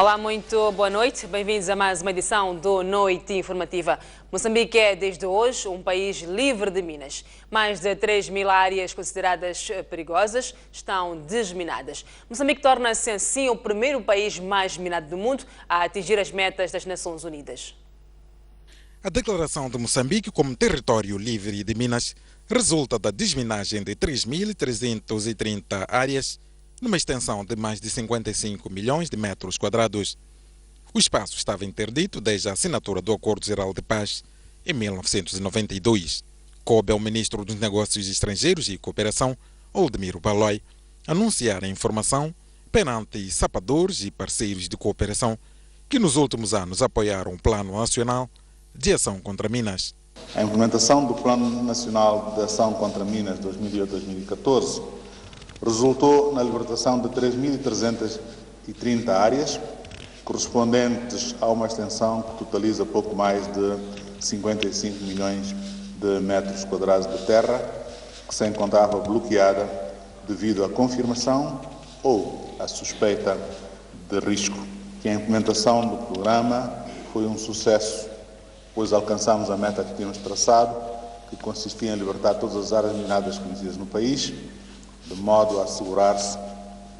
Olá, muito boa noite. Bem-vindos a mais uma edição do Noite Informativa. Moçambique é, desde hoje, um país livre de minas. Mais de 3.000 áreas consideradas perigosas estão desminadas. Moçambique torna-se, assim, o primeiro país mais minado do mundo a atingir as metas das Nações Unidas. A declaração de Moçambique como território livre de minas resulta da desminagem de 3.330 áreas numa extensão de mais de 55 milhões de metros quadrados. O espaço estava interdito desde a assinatura do Acordo Geral de Paz em 1992. Coube ao Ministro dos Negócios Estrangeiros e Cooperação, Oldemiro Baloi, anunciar a informação perante sapadores e parceiros de cooperação que nos últimos anos apoiaram o Plano Nacional de Ação contra Minas. A implementação do Plano Nacional de Ação contra Minas 2008-2014 resultou na libertação de 3.330 áreas, correspondentes a uma extensão que totaliza pouco mais de 55 milhões de metros quadrados de terra, que se encontrava bloqueada devido à confirmação ou à suspeita de risco. Que a implementação do programa foi um sucesso, pois alcançamos a meta que tínhamos traçado, que consistia em libertar todas as áreas minadas conhecidas no país, de modo a assegurar-se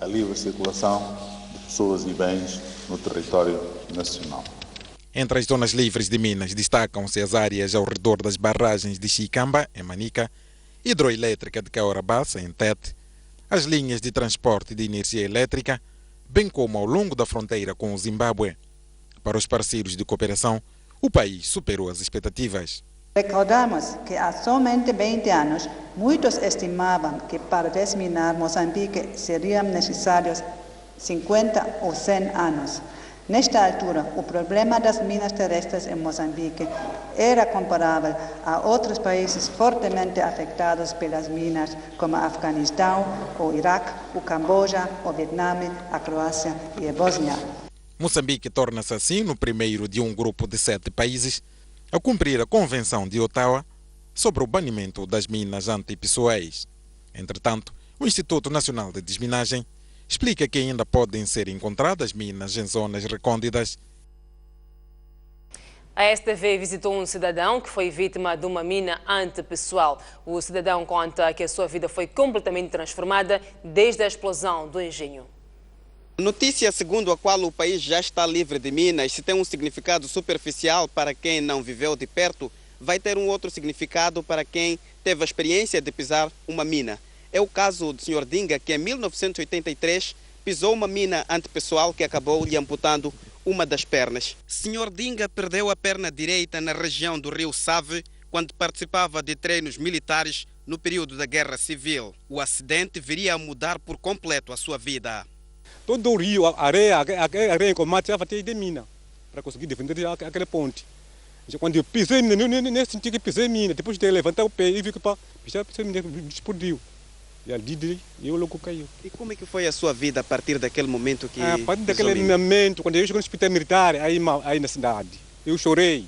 a livre circulação de pessoas e bens no território nacional. Entre as zonas livres de Minas destacam-se as áreas ao redor das barragens de Chicamba, em Manica, hidroelétrica de Caorabassa, em Tete, as linhas de transporte de energia elétrica, bem como ao longo da fronteira com o Zimbábue. Para os parceiros de cooperação, o país superou as expectativas. Recordamos que há somente 20 anos, muitos estimavam que para desminar Moçambique seriam necessários 50 ou 100 anos. Nesta altura, o problema das minas terrestres em Moçambique era comparável a outros países fortemente afetados pelas minas, como Afeganistão, o Iraque, o Camboja, o Vietnã, a Croácia e a Bósnia. Moçambique torna-se assim no primeiro de um grupo de 7 países a cumprir a Convenção de Ottawa sobre o banimento das minas antipessoais. Entretanto, o Instituto Nacional de Desminagem explica que ainda podem ser encontradas minas em zonas recônditas. A STV visitou um cidadão que foi vítima de uma mina antipessoal. O cidadão conta que a sua vida foi completamente transformada desde a explosão do engenho. Notícia segundo a qual o país já está livre de minas, se tem um significado superficial para quem não viveu de perto, vai ter um outro significado para quem teve a experiência de pisar uma mina. É o caso do Sr. Dinga, que em 1983 pisou uma mina antipessoal que acabou lhe amputando uma das pernas. Sr. Dinga perdeu a perna direita na região do rio Save quando participava de treinos militares no período da Guerra Civil. O acidente viria a mudar por completo a sua vida. Todo o rio, a areia em combate, já tinha de mina para conseguir defender aquele ponte. Quando eu pisei, nem senti que pisei mina. Depois de levantar o pé e vi que pisei mina, explodiu. E ali eu logo caiu. E como é que foi a sua vida a partir daquele momento que... A partir daquele momento, quando eu cheguei no hospital militar, aí na cidade, eu chorei.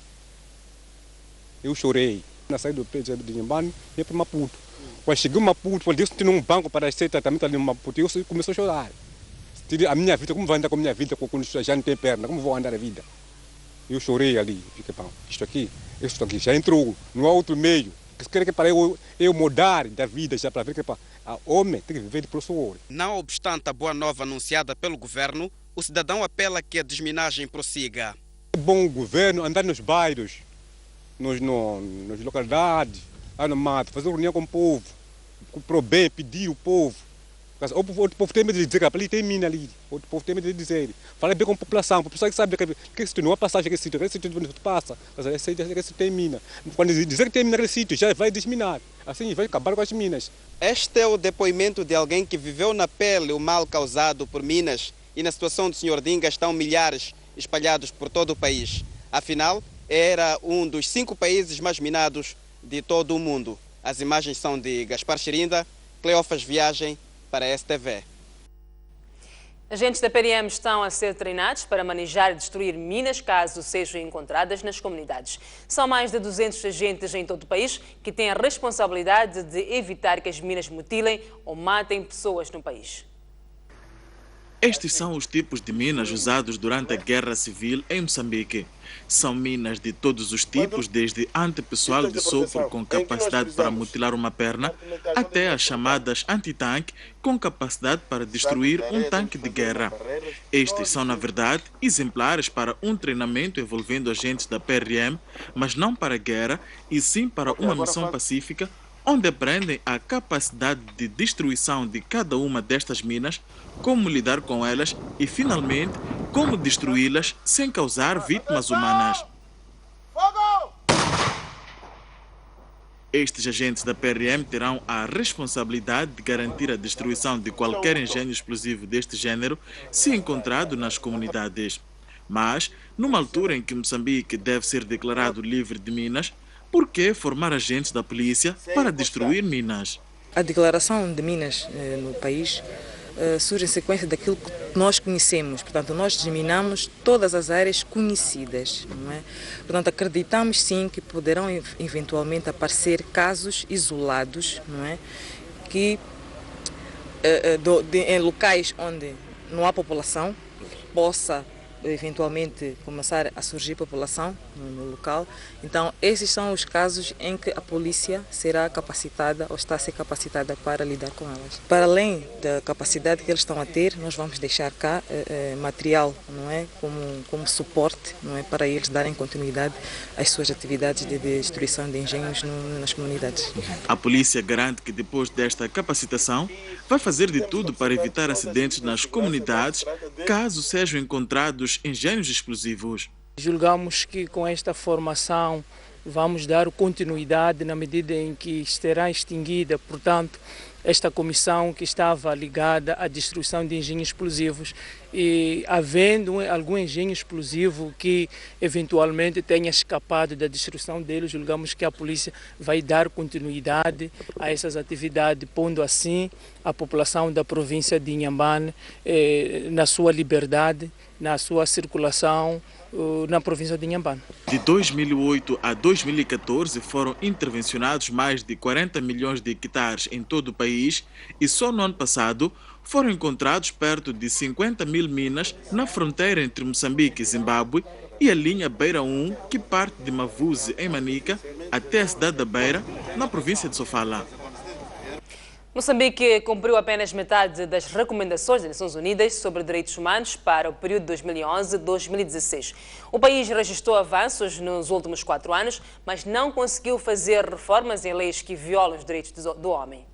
Na saída do pé de Nhambane, ia para Maputo. Quando cheguei em Maputo, quando eu senti num banco para ser tratamento ali em Maputo, eu comecei a chorar. A minha vida, como vou andar com a minha vida quando já não tem perna, como vou andar a vida? Eu chorei ali, fiquei, isto aqui já entrou, não há outro meio. Quer que para eu mudar da vida, já para ver que a homem tem que viver de professor. Não obstante a boa nova anunciada pelo governo, o cidadão apela que a desminagem prossiga. É bom o governo andar nos bairros, nas localidades, lá no mato, fazer reunião com o povo, para o bem, pedir o povo. O povo tem medo de dizer que ali tem mina ali. O povo tem medo de dizer. Fala bem com a população que sabe que se não há passagem aquele sítio onde tu passa, esse sítio tem mina. Quando dizer que tem mina naquele sítio, já vai desminar. Assim vai acabar com as minas. Este é o depoimento de alguém que viveu na pele o mal causado por minas e na situação do Sr. Dinga estão milhares espalhados por todo o país. Afinal, era um dos 5 países mais minados de todo o mundo. As imagens são de Gaspar Chirinda, Cleófas Viagem, para a STV. Agentes da PRM estão a ser treinados para manejar e destruir minas caso sejam encontradas nas comunidades. São mais de 200 agentes em todo o país que têm a responsabilidade de evitar que as minas mutilem ou matem pessoas no país. Estes são os tipos de minas usados durante a Guerra Civil em Moçambique. São minas de todos os tipos, desde antipessoal de sopro com capacidade para mutilar uma perna, até as chamadas anti-tanque com capacidade para destruir um tanque de guerra. Estes são, na verdade, exemplares para um treinamento envolvendo agentes da PRM, mas não para a guerra, e sim para uma missão pacífica, onde aprendem a capacidade de destruição de cada uma destas minas, como lidar com elas e, finalmente, como destruí-las sem causar vítimas humanas. Estes agentes da PRM terão a responsabilidade de garantir a destruição de qualquer engenho explosivo deste género se encontrado nas comunidades. Mas, numa altura em que Moçambique deve ser declarado livre de minas, por que formar agentes da polícia para destruir minas? A declaração de minas no país surge em sequência daquilo que nós conhecemos. Portanto, nós disseminamos todas as áreas conhecidas. Não é? Portanto, acreditamos sim que poderão eventualmente aparecer casos isolados, não é? Que em locais onde não há população, possa eventualmente começar a surgir população no local. Então, esses são os casos em que a polícia será capacitada ou está a ser capacitada para lidar com elas. Para além da capacidade que eles estão a ter, nós vamos deixar cá material, não é, como suporte, não é, para eles darem continuidade às suas atividades de destruição de engenhos nas comunidades. A polícia garante que depois desta capacitação vai fazer de tudo para evitar acidentes nas comunidades, caso sejam encontrados engenhos explosivos. Julgamos que com esta formação vamos dar continuidade na medida em que será extinguida, portanto, esta comissão que estava ligada à destruição de engenhos explosivos, e havendo algum engenho explosivo que eventualmente tenha escapado da destruição dele, julgamos que a polícia vai dar continuidade a essas atividades, pondo assim a população da província de Inhambane na sua liberdade, na sua circulação na província de Inhambane. De 2008 a 2014 foram intervencionados mais de 40 milhões de hectares em todo o país e só no ano passado foram encontrados perto de 50 mil minas na fronteira entre Moçambique e Zimbábue e a linha Beira 1, que parte de Mavuzi, em Manica, até a cidade da Beira, na província de Sofala. Moçambique cumpriu apenas metade das recomendações das Nações Unidas sobre direitos humanos para o período 2011-2016. O país registrou avanços nos últimos 4 anos, mas não conseguiu fazer reformas em leis que violam os direitos do homem.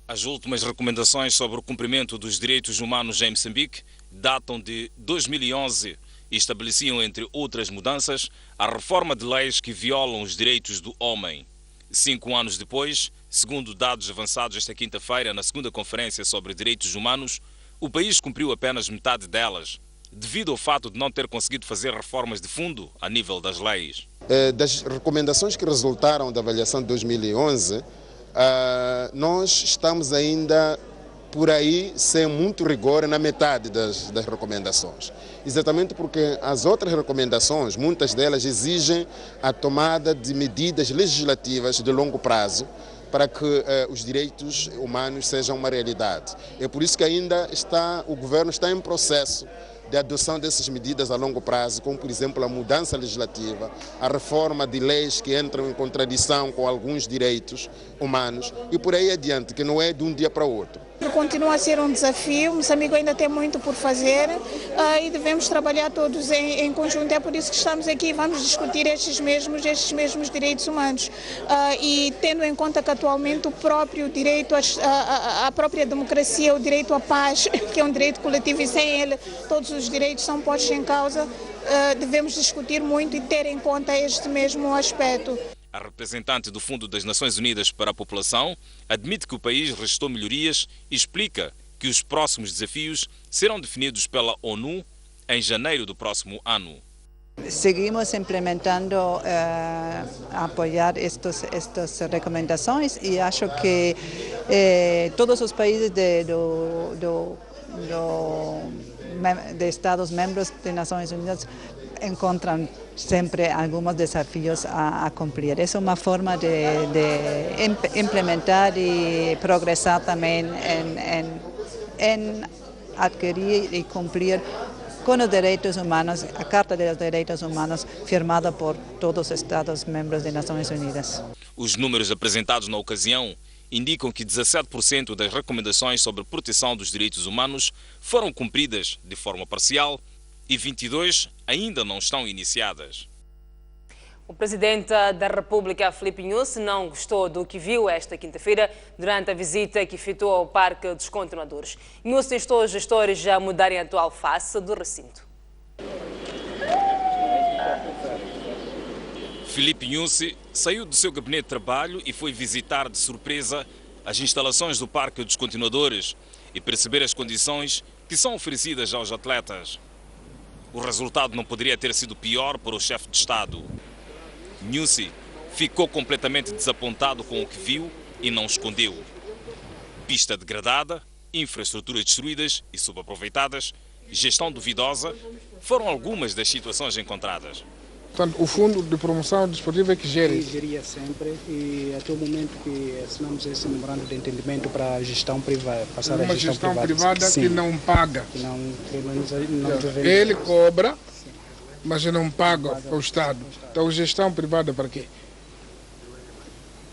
As últimas recomendações sobre o cumprimento dos direitos humanos em Moçambique datam de 2011 e estabeleciam, entre outras mudanças, a reforma de leis que violam os direitos do homem. 5 anos depois, segundo dados avançados esta quinta-feira na segunda Conferência sobre Direitos Humanos, o país cumpriu apenas metade delas, devido ao fato de não ter conseguido fazer reformas de fundo a nível das leis. Das recomendações que resultaram da avaliação de 2011, nós estamos ainda por aí sem muito rigor na metade das recomendações. Exatamente porque as outras recomendações, muitas delas exigem a tomada de medidas legislativas de longo prazo para que os direitos humanos sejam uma realidade. É por isso que ainda o governo está em processo de adoção dessas medidas a longo prazo, como, por exemplo, a mudança legislativa, a reforma de leis que entram em contradição com alguns direitos humanos e por aí adiante, que não é de um dia para o outro. Continua a ser um desafio, Moçambique ainda tem muito por fazer e devemos trabalhar todos em conjunto. É por isso que estamos aqui e vamos discutir estes mesmos direitos humanos. E tendo em conta que atualmente o próprio direito, a própria democracia, o direito à paz, que é um direito coletivo e sem ele todos os direitos são postos em causa, devemos discutir muito e ter em conta este mesmo aspecto. A representante do Fundo das Nações Unidas para a População admite que o país registrou melhorias e explica que os próximos desafios serão definidos pela ONU em janeiro do próximo ano. Seguimos implementando, apoiar estas recomendações e acho que todos os países de Estados membros das Nações Unidas encontram sempre alguns desafios a cumprir. É uma forma de implementar e progressar também em adquirir e cumprir com os direitos humanos, a Carta dos Direitos Humanos, firmada por todos os Estados-membros das Nações Unidas. Os números apresentados na ocasião indicam que 17% das recomendações sobre proteção dos direitos humanos foram cumpridas de forma parcial e 22 ainda não estão iniciadas. O presidente da República, Filipe Nyusi, não gostou do que viu esta quinta-feira durante a visita que efetuou ao Parque dos Continuadores. Nyusi instou os gestores a mudarem a atual face do recinto. Filipe Nyusi saiu do seu gabinete de trabalho e foi visitar de surpresa as instalações do Parque dos Continuadores e perceber as condições que são oferecidas aos atletas. O resultado não poderia ter sido pior para o chefe de Estado. Nyusi ficou completamente desapontado com o que viu e não escondeu. Pista degradada, infraestruturas destruídas e subaproveitadas, gestão duvidosa, foram algumas das situações encontradas. Portanto, o Fundo de Promoção Desportiva é que gera isso? Geria sempre e até o momento que assinamos esse memorando de entendimento para a gestão privada, passar a gestão privada que não paga. Que não ele cobra, mas não paga ao Estado. Então, gestão privada para quê?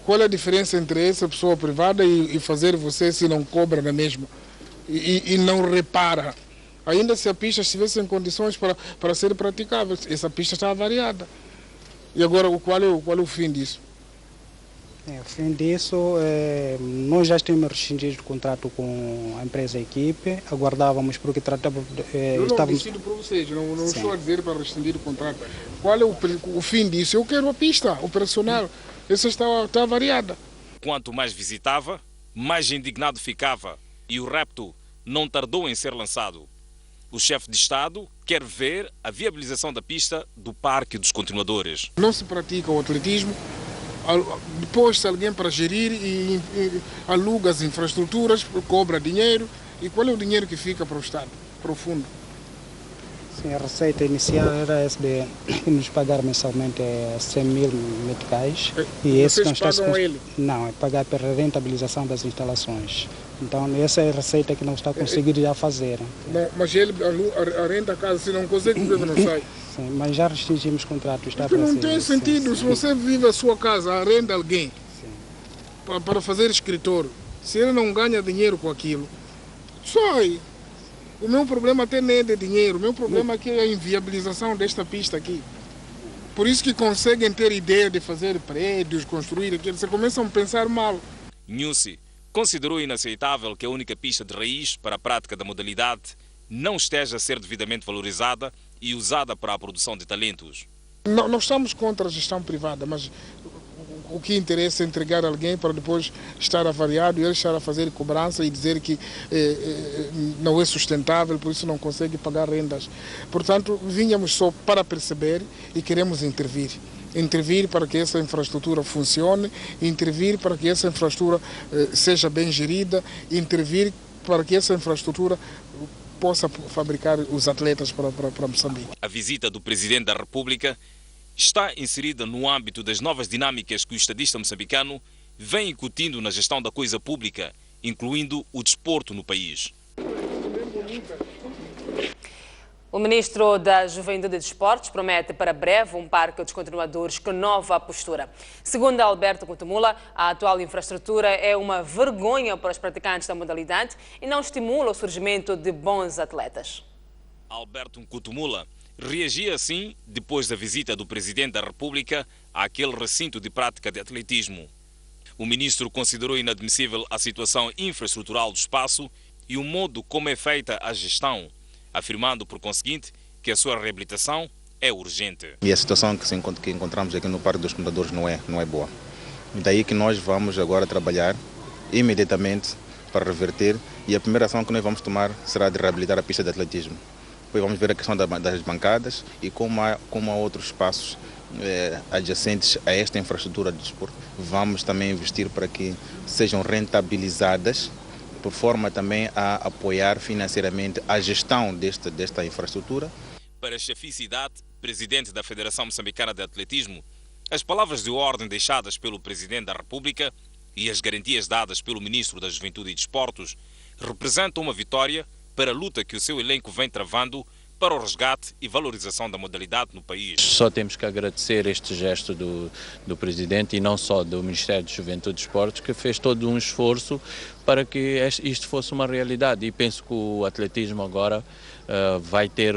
Qual é a diferença entre essa pessoa privada e fazer você se não cobra na mesma e não repara? Ainda se a pista estivesse em condições para ser praticável, essa pista está avariada. E agora, qual é o fim disso? O fim disso, nós já tínhamos rescindido o contrato com a empresa Equipe, aguardávamos porque tratávamos... Eu não decido por vocês, não estou a dizer para rescindir o contrato. Qual é o fim disso? Eu quero a pista operacional, essa está avariada. Quanto mais visitava, mais indignado ficava e o repto não tardou em ser lançado. O chefe de Estado quer ver a viabilização da pista do Parque dos Continuadores. Não se pratica o atletismo, depois se alguém para gerir e aluga as infraestruturas, cobra dinheiro. E qual é o dinheiro que fica para o Estado, para o fundo? Sim, a receita inicial era essa de nos pagar mensalmente 100 mil meticais. E vocês pagam ele? Não, é pagar pela rentabilização das instalações. Então, essa é a receita que não está conseguindo já fazer. Não, mas ele arrenda a casa, se não consegue viver, não sai. Sim, mas já restringimos contrato. Está não tem sentido. Se você vive a sua casa, arrenda alguém para fazer escritório. Se ele não ganha dinheiro com aquilo, sai. O meu problema até nem é de dinheiro. O meu problema aqui é a inviabilização desta pista aqui. Por isso que conseguem ter ideia de fazer prédios, construir aquilo. Você começam a pensar mal. Nyusi considerou inaceitável que a única pista de raiz para a prática da modalidade não esteja a ser devidamente valorizada e usada para a produção de talentos. Não estamos contra a gestão privada, mas o que interessa é entregar alguém para depois estar avariado e ele estar a fazer cobrança e dizer que não é sustentável, por isso não consegue pagar rendas. Portanto, vínhamos só para perceber e queremos intervir. Intervir para que essa infraestrutura funcione, intervir para que essa infraestrutura seja bem gerida, intervir para que essa infraestrutura possa fabricar os atletas para Moçambique. A visita do Presidente da República está inserida no âmbito das novas dinâmicas que o estadista moçambicano vem incutindo na gestão da coisa pública, incluindo o desporto no país. O ministro da Juventude e Desportos promete para breve um parque dos continuadores com nova postura. Segundo Alberto Kutumula, a atual infraestrutura é uma vergonha para os praticantes da modalidade e não estimula o surgimento de bons atletas. Alberto Kutumula reagia assim depois da visita do Presidente da República àquele recinto de prática de atletismo. O ministro considerou inadmissível a situação infraestrutural do espaço e o modo como é feita a gestão, afirmando, por conseguinte, que a sua reabilitação é urgente. E a situação que encontramos aqui no Parque dos Continuadores não é boa. E daí que nós vamos agora trabalhar imediatamente para reverter e a primeira ação que nós vamos tomar será de reabilitar a pista de atletismo. Depois vamos ver a questão das bancadas e como há outros espaços adjacentes a esta infraestrutura de desporto. Vamos também investir para que sejam rentabilizadas, por forma também a apoiar financeiramente a gestão desta infraestrutura. Para Chaficidade, presidente da Federação Moçambicana de Atletismo, as palavras de ordem deixadas pelo Presidente da República e as garantias dadas pelo Ministro da Juventude e Desportos representam uma vitória pela luta que o seu elenco vem travando para o resgate e valorização da modalidade no país. Só temos que agradecer este gesto do Presidente e não só do Ministério de Juventude e Esportes, que fez todo um esforço para que isto fosse uma realidade. E penso que o atletismo agora vai ter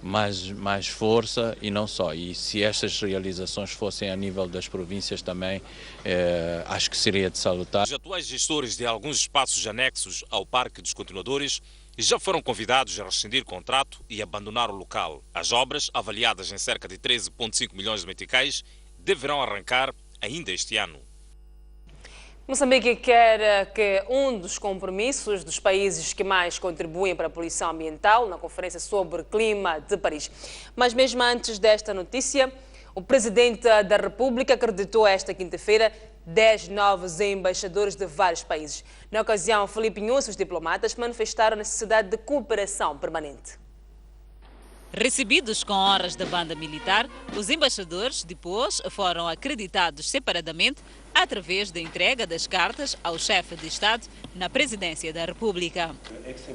mais força e não só. E se estas realizações fossem a nível das províncias também, acho que seria de salutar. Os atuais gestores de alguns espaços anexos ao Parque dos Continuadores já foram convidados a rescindir contrato e abandonar o local. As obras, avaliadas em cerca de 13,5 milhões de meticais, deverão arrancar ainda este ano. Moçambique quer que um dos compromissos dos países que mais contribuem para a poluição ambiental na Conferência sobre Clima de Paris. Mas mesmo antes desta notícia, o Presidente da República acreditou esta quinta-feira 10 novos embaixadores de vários países. Na ocasião, Filipe Nunes e os diplomatas manifestaram a necessidade de cooperação permanente. Recebidos com honras da banda militar, os embaixadores depois foram acreditados separadamente através da entrega das cartas ao chefe de Estado na Presidência da República.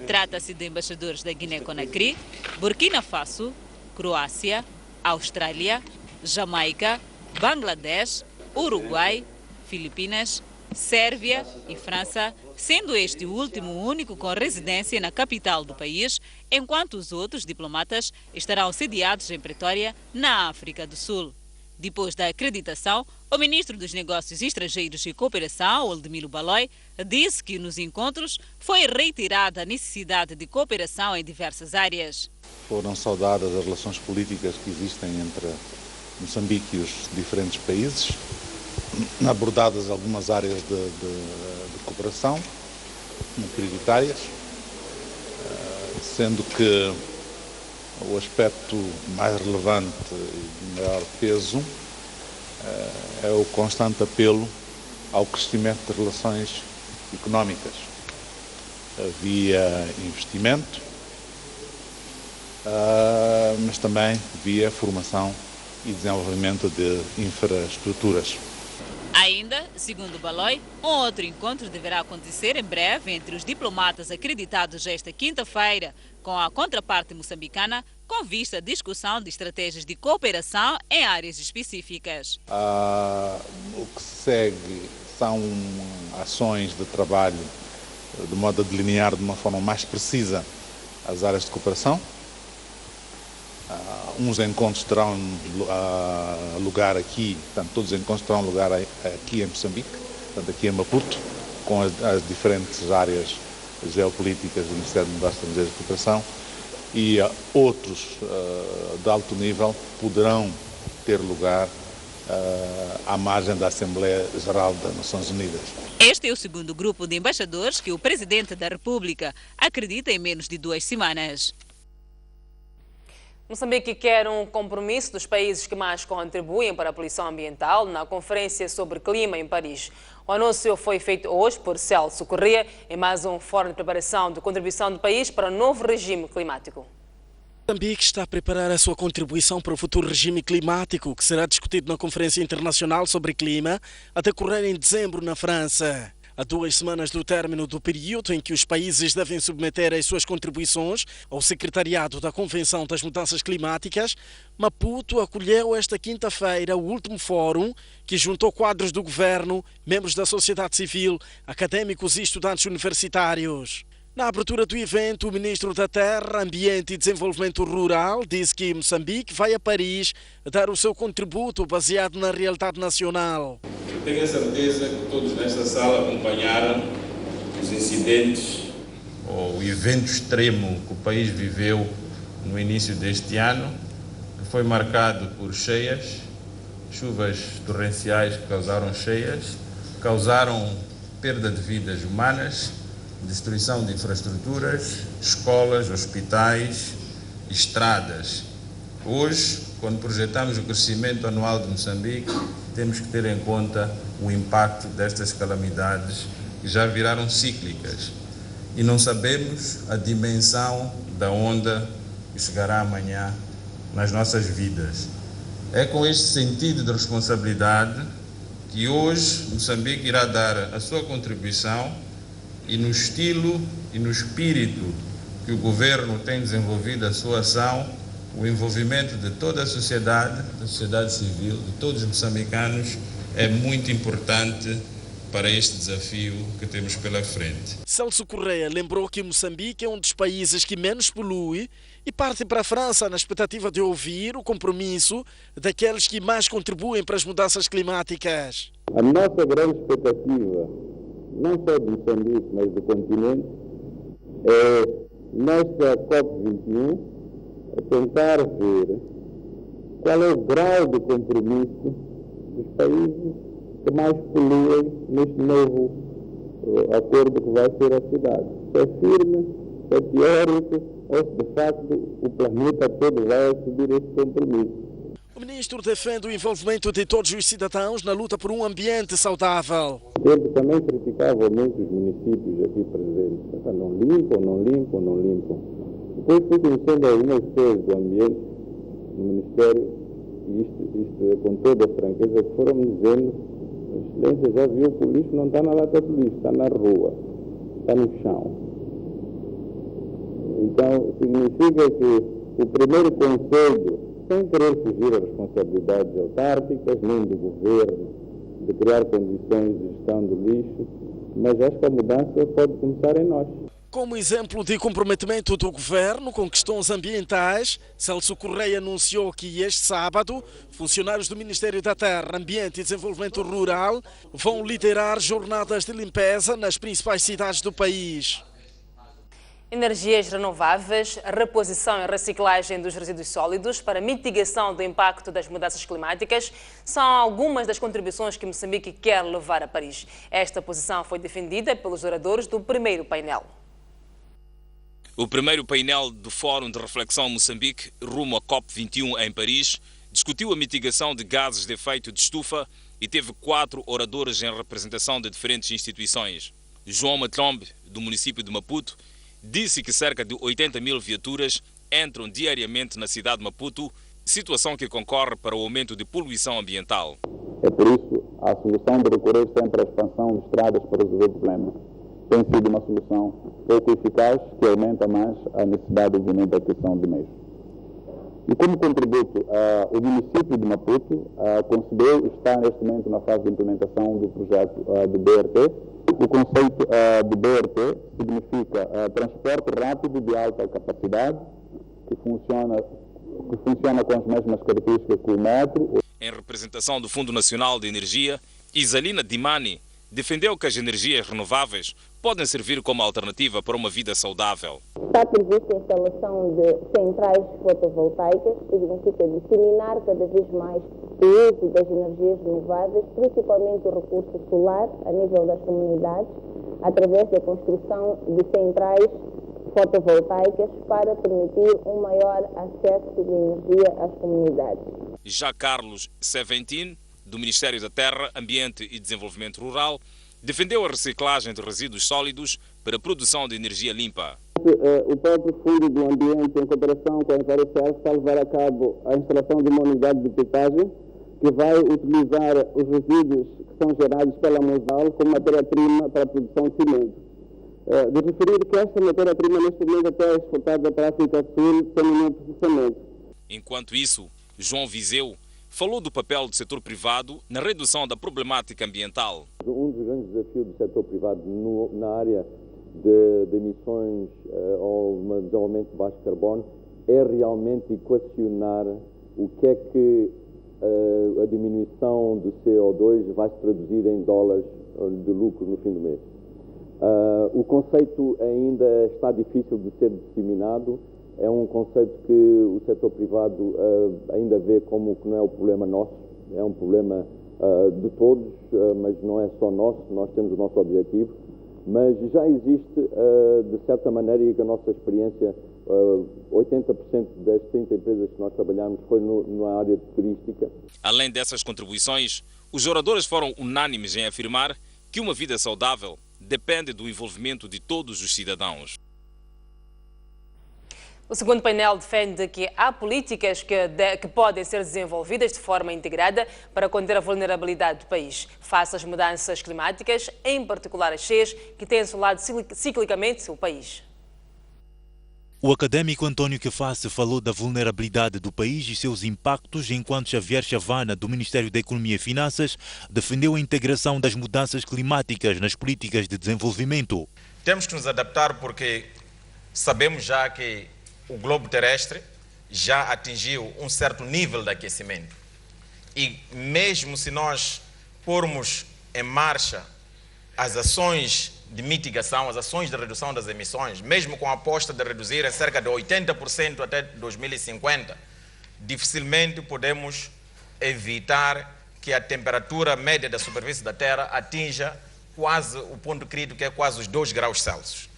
Trata-se de embaixadores da Guiné-Conakry, Burkina Faso, Croácia, Austrália, Jamaica, Bangladesh, Uruguai, Filipinas, Sérvia e França, sendo este o último único com residência na capital do país, enquanto os outros diplomatas estarão sediados em Pretória, na África do Sul. Depois da acreditação, o ministro dos Negócios Estrangeiros e Cooperação, Oldemiro Baloi, disse que nos encontros foi reiterada a necessidade de cooperação em diversas áreas. Foram saudadas as relações políticas que existem entre Moçambique e os diferentes países, abordadas algumas áreas de cooperação prioritárias, sendo que o aspecto mais relevante e de maior peso é o constante apelo ao crescimento de relações económicas via investimento, mas também via formação e desenvolvimento de infraestruturas. Ainda, segundo Baloi, um outro encontro deverá acontecer em breve entre os diplomatas acreditados esta quinta-feira com a contraparte moçambicana, com vista à discussão de estratégias de cooperação em áreas específicas. O que segue são ações de trabalho de modo a delinear de uma forma mais precisa as áreas de cooperação. Uns encontros terão lugar aqui, portanto, todos os encontros terão lugar aqui em Moçambique, portanto, aqui em Maputo, com as diferentes áreas geopolíticas do Ministério dos Negócios Estrangeiros e Cooperação, e outros de alto nível poderão ter lugar à margem da Assembleia Geral das Nações Unidas. Este é o segundo grupo de embaixadores que o Presidente da República acredita em menos de 2 semanas. Moçambique quer um compromisso dos países que mais contribuem para a poluição ambiental na Conferência sobre Clima em Paris. O anúncio foi feito hoje por Celso Corrêa em mais um fórum de preparação de contribuição do país para o novo regime climático. Moçambique está a preparar a sua contribuição para o futuro regime climático, que será discutido na Conferência Internacional sobre Clima, a decorrer em dezembro na França. Há 2 semanas do término do período em que os países devem submeter as suas contribuições ao Secretariado da Convenção das Mudanças Climáticas, Maputo acolheu esta quinta-feira o último fórum que juntou quadros do governo, membros da sociedade civil, académicos e estudantes universitários. Na abertura do evento, o ministro da Terra, Ambiente e Desenvolvimento Rural disse que Moçambique vai a Paris dar o seu contributo baseado na realidade nacional. Tenho a certeza que todos nesta sala acompanharam os incidentes ou o evento extremo que o país viveu no início deste ano, que foi marcado por cheias, chuvas torrenciais que causaram cheias, causaram perda de vidas humanas, destruição de infraestruturas, escolas, hospitais, estradas. Hoje, quando projetamos o crescimento anual de Moçambique, temos que ter em conta o impacto destas calamidades que já viraram cíclicas e não sabemos a dimensão da onda que chegará amanhã nas nossas vidas. É com este sentido de responsabilidade que hoje Moçambique irá dar a sua contribuição e no estilo e no espírito que o governo tem desenvolvido a sua ação, o envolvimento de toda a sociedade, da sociedade civil, de todos os moçambicanos, é muito importante para este desafio que temos pela frente. Celso Correia lembrou que Moçambique é um dos países que menos polui e parte para a França na expectativa de ouvir o compromisso daqueles que mais contribuem para as mudanças climáticas. A nossa grande expectativa, não só de Moçambique, mas do continente, é nesta COP21 tentar ver qual é o grau de compromisso dos países que mais poluem neste novo acordo que vai ser assinado. Se é firme, se é teórico, ou se de facto o planeta todo vai assumir esse compromisso. O ministro defende o envolvimento de todos os cidadãos na luta por um ambiente saudável. Ele também criticava muito os municípios aqui presentes. Não limpam. Depois fui conhecendo algumas pessoas do ambiente no Ministério, e isto é com toda a franqueza, que foram me dizendo: Excelência, já viu que o lixo não está na lata de lixo, está na rua, está no chão. Então, significa que o primeiro conselho, sem querer fugir às responsabilidades autárquicas, nem do governo, de criar condições de gestão do lixo, mas acho que a mudança pode começar em nós. Como exemplo de comprometimento do governo com questões ambientais, Celso Correia anunciou que este sábado funcionários do Ministério da Terra, Ambiente e Desenvolvimento Rural vão liderar jornadas de limpeza nas principais cidades do país. Energias renováveis, reposição e reciclagem dos resíduos sólidos para mitigação do impacto das mudanças climáticas são algumas das contribuições que Moçambique quer levar a Paris. Esta posição foi defendida pelos oradores do primeiro painel. O primeiro painel do Fórum de Reflexão Moçambique, rumo à COP21 em Paris, discutiu a mitigação de gases de efeito de estufa e teve 4 oradores em representação de diferentes instituições. João Matlombe, do município de Maputo, disse que cerca de 80 mil viaturas entram diariamente na cidade de Maputo, situação que concorre para o aumento de poluição ambiental. É por isso a solução de recorrer sempre à expansão de estradas para resolver o problema tem sido uma solução pouco eficaz que aumenta mais a necessidade de aquisição de meios. E como contributo, o município de Maputo concebeu e está neste momento na fase de implementação do projeto do BRT. O conceito de BRT significa transporte rápido de alta capacidade, que funciona com as mesmas características que o metro. Em representação do Fundo Nacional de Energia, Isalina Dimani defendeu que as energias renováveis podem servir como alternativa para uma vida saudável. Está prevista a instalação de centrais fotovoltaicas, significa disseminar cada vez mais o uso das energias renováveis, principalmente o recurso solar, a nível das comunidades, através da construção de centrais fotovoltaicas para permitir um maior acesso de energia às comunidades. Já Carlos Seventin, do Ministério da Terra, Ambiente e Desenvolvimento Rural, defendeu a reciclagem de resíduos sólidos para a produção de energia limpa. O próprio Fundo do Ambiente, em cooperação com a Enviroserve, está a levar a cabo a instalação de uma unidade de pitagem que vai utilizar os resíduos que são gerados pela Mosal como matéria-prima para a produção de cimento. De referir que esta matéria-prima neste momento até é exportada para a África do Sul sem nenhum processamento. Enquanto isso, João Viseu falou do papel do setor privado na redução da problemática ambiental. Um dos grandes desafios do setor privado na área de emissões ou desenvolvimento de baixo carbono é realmente equacionar o que é que a diminuição do CO2 vai se traduzir em dólares de lucro no fim do mês. O conceito ainda está difícil de ser disseminado. É um conceito que o setor privado ainda vê como que não é o problema nosso, é um problema de todos, mas não é só nosso, nós temos o nosso objetivo. Mas já existe, de certa maneira, e com a nossa experiência, 80% das 30 empresas que nós trabalhamos foi na área turística. Além dessas contribuições, os oradores foram unânimes em afirmar que uma vida saudável depende do envolvimento de todos os cidadãos. O segundo painel defende que há políticas que podem ser desenvolvidas de forma integrada para conter a vulnerabilidade do país, face às mudanças climáticas, em particular as cheias, que têm assolado ciclicamente o país. O académico António Keface falou da vulnerabilidade do país e seus impactos, enquanto Xavier Chavana, do Ministério da Economia e Finanças, defendeu a integração das mudanças climáticas nas políticas de desenvolvimento. Temos que nos adaptar porque sabemos já que o globo terrestre já atingiu um certo nível de aquecimento. E mesmo se nós pormos em marcha as ações de mitigação, as ações de redução das emissões, mesmo com a aposta de reduzir em cerca de 80% até 2050, dificilmente podemos evitar que a temperatura média da superfície da Terra atinja quase o ponto crítico, que é quase os 2 graus Celsius.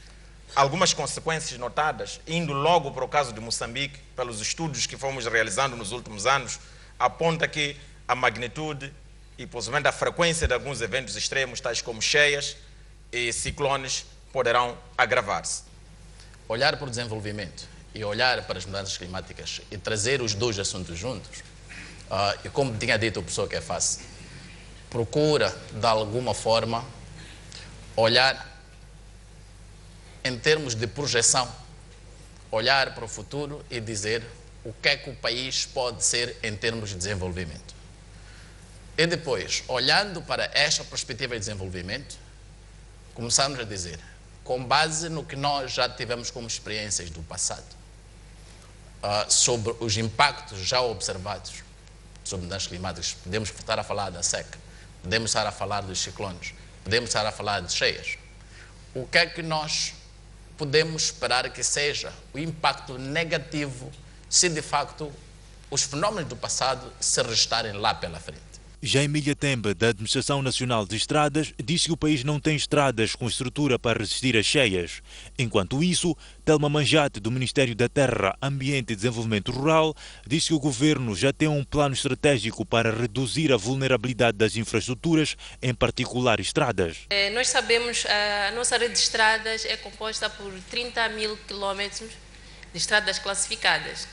Algumas consequências notadas, indo logo para o caso de Moçambique, pelos estudos que fomos realizando nos últimos anos, aponta que a magnitude e possivelmente a frequência de alguns eventos extremos, tais como cheias e ciclones, poderão agravar-se. Olhar para o desenvolvimento e olhar para as mudanças climáticas e trazer os dois assuntos juntos, e como tinha dito o professor Keface, procura de alguma forma olhar em termos de projeção, olhar para o futuro e dizer o que é que o país pode ser em termos de desenvolvimento. E depois, olhando para esta perspectiva de desenvolvimento, começamos a dizer, com base no que nós já tivemos como experiências do passado, sobre os impactos já observados sobre mudanças climáticas, podemos estar a falar da seca, podemos estar a falar dos ciclones, podemos estar a falar de cheias. O que é que nós podemos esperar que seja o impacto negativo se de facto os fenómenos do passado se registarem lá pela frente? Já Emília Tembe, da Administração Nacional de Estradas, disse que o país não tem estradas com estrutura para resistir às cheias. Enquanto isso, Telma Manjate, do Ministério da Terra, Ambiente e Desenvolvimento Rural, disse que o governo já tem um plano estratégico para reduzir a vulnerabilidade das infraestruturas, em particular estradas. Nós sabemos que a nossa rede de estradas é composta por 30 mil quilómetros de estradas classificadas,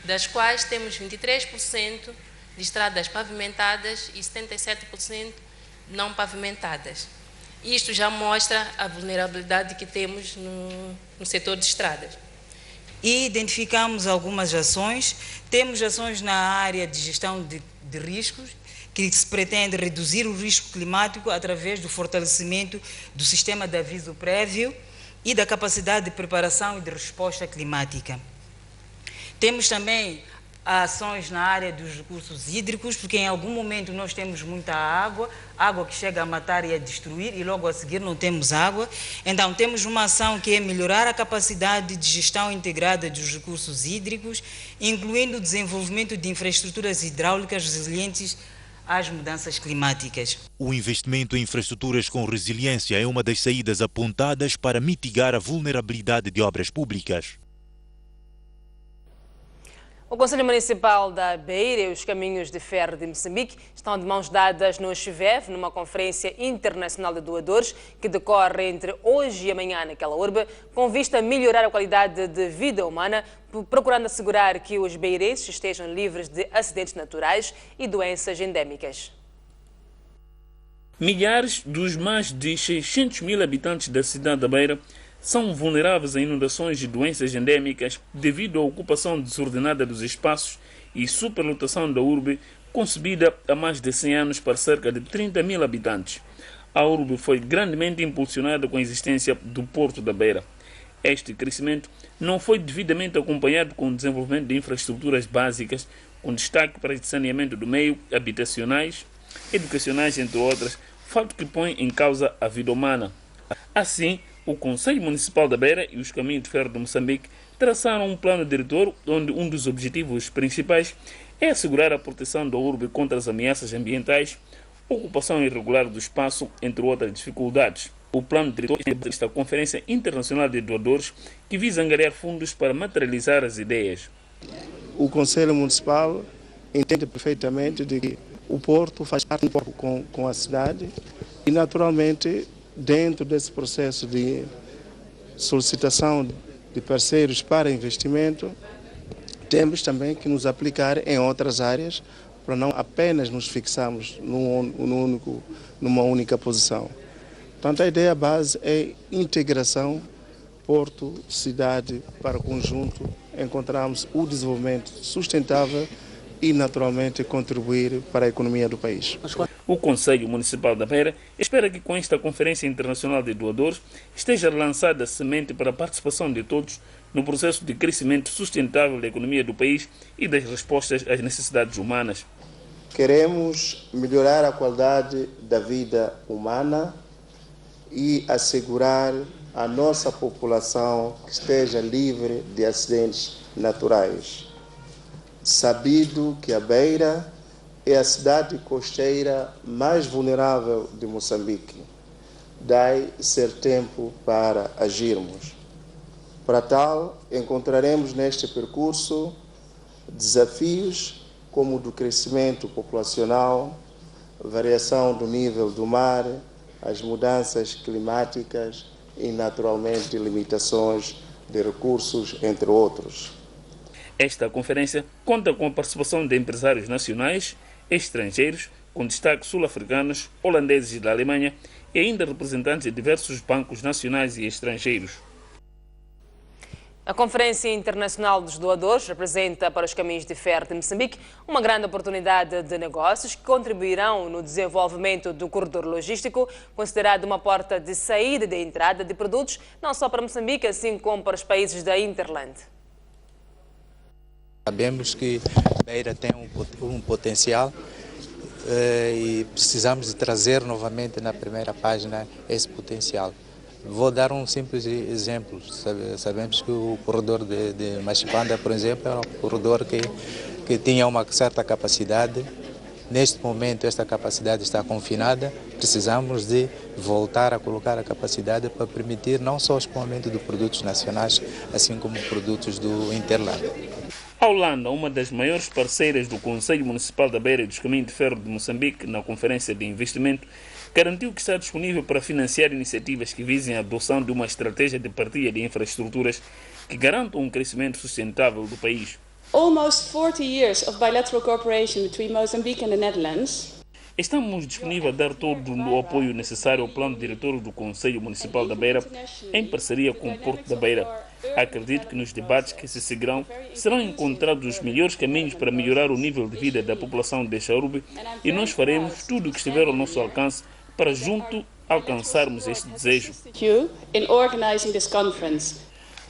das quais temos 23% de estradas pavimentadas e 77% não pavimentadas. Isto já mostra a vulnerabilidade que temos no setor de estradas. E identificamos algumas ações. Temos ações na área de gestão de riscos, que se pretende reduzir o risco climático através do fortalecimento do sistema de aviso prévio e da capacidade de preparação e de resposta climática. Temos também ações na área dos recursos hídricos, porque em algum momento nós temos muita água que chega a matar e a destruir, e logo a seguir não temos água. Então temos uma ação que é melhorar a capacidade de gestão integrada dos recursos hídricos, incluindo o desenvolvimento de infraestruturas hidráulicas resilientes às mudanças climáticas. O investimento em infraestruturas com resiliência é uma das saídas apontadas para mitigar a vulnerabilidade de obras públicas. O Conselho Municipal da Beira e os Caminhos de Ferro de Moçambique estão de mãos dadas no CHVEV, numa conferência internacional de doadores que decorre entre hoje e amanhã naquela urbe, com vista a melhorar a qualidade de vida humana, procurando assegurar que os beirenses estejam livres de acidentes naturais e doenças endémicas. Milhares dos mais de 600 mil habitantes da cidade da Beira são vulneráveis a inundações e doenças endémicas devido à ocupação desordenada dos espaços e superlotação da urbe, concebida há mais de 100 anos para cerca de 30 mil habitantes. A urbe foi grandemente impulsionada com a existência do Porto da Beira. Este crescimento não foi devidamente acompanhado com o desenvolvimento de infraestruturas básicas, com destaque para o saneamento do meio, habitacionais, educacionais, entre outras, fato que põe em causa a vida humana. Assim, o Conselho Municipal da Beira e os Caminhos de Ferro de Moçambique traçaram um plano diretor onde um dos objetivos principais é assegurar a proteção da urbe contra as ameaças ambientais, ocupação irregular do espaço, entre outras dificuldades. O plano diretor é esta Conferência Internacional de Doadores que visa angariar fundos para materializar as ideias. O Conselho Municipal entende perfeitamente de que o Porto faz parte um pouco com a cidade e, naturalmente, dentro desse processo de solicitação de parceiros para investimento, temos também que nos aplicar em outras áreas para não apenas nos fixarmos numa única posição. Portanto, a ideia base é integração, porto, cidade, para conjunto, encontrarmos o desenvolvimento sustentável e, naturalmente, contribuir para a economia do país. O Conselho Municipal da Beira espera que com esta Conferência Internacional de Doadores esteja lançada a semente para a participação de todos no processo de crescimento sustentável da economia do país e das respostas às necessidades humanas. Queremos melhorar a qualidade da vida humana e assegurar a nossa população que esteja livre de acidentes naturais. Sabido que a Beira é a cidade costeira mais vulnerável de Moçambique, daí ser tempo para agirmos. Para tal, encontraremos neste percurso desafios como o do crescimento populacional, variação do nível do mar, as mudanças climáticas e, naturalmente, limitações de recursos, entre outros. Esta conferência conta com a participação de empresários nacionais, estrangeiros, com destaque sul-africanos, holandeses e da Alemanha, e ainda representantes de diversos bancos nacionais e estrangeiros. A Conferência Internacional dos Doadores representa para os caminhos de ferro de Moçambique uma grande oportunidade de negócios que contribuirão no desenvolvimento do corredor logístico, considerado uma porta de saída e de entrada de produtos, não só para Moçambique, assim como para os países da Interland. Sabemos que Beira tem um potencial e precisamos de trazer novamente na primeira página esse potencial. Vou dar um simples exemplo. Sabemos que o corredor de Machipanda, por exemplo, é um corredor que tinha uma certa capacidade. Neste momento, esta capacidade está confinada. Precisamos de voltar a colocar a capacidade para permitir não só o escoamento de produtos nacionais, assim como produtos do Interland. A Holanda, uma das maiores parceiras do Conselho Municipal da Beira e dos Caminhos de Ferro de Moçambique na Conferência de Investimento, garantiu que está disponível para financiar iniciativas que visem a adoção de uma estratégia de partilha de infraestruturas que garantam um crescimento sustentável do país. Almost 40 years of bilateral cooperation between Mozambique and the Netherlands. Estamos disponíveis a dar todo o apoio necessário ao plano diretor do Conselho Municipal da Beira, em parceria com o Porto da Beira. Acredito que nos debates que se seguirão serão encontrados os melhores caminhos para melhorar o nível de vida da população de Chaurube e nós faremos tudo o que estiver ao nosso alcance para junto alcançarmos este desejo.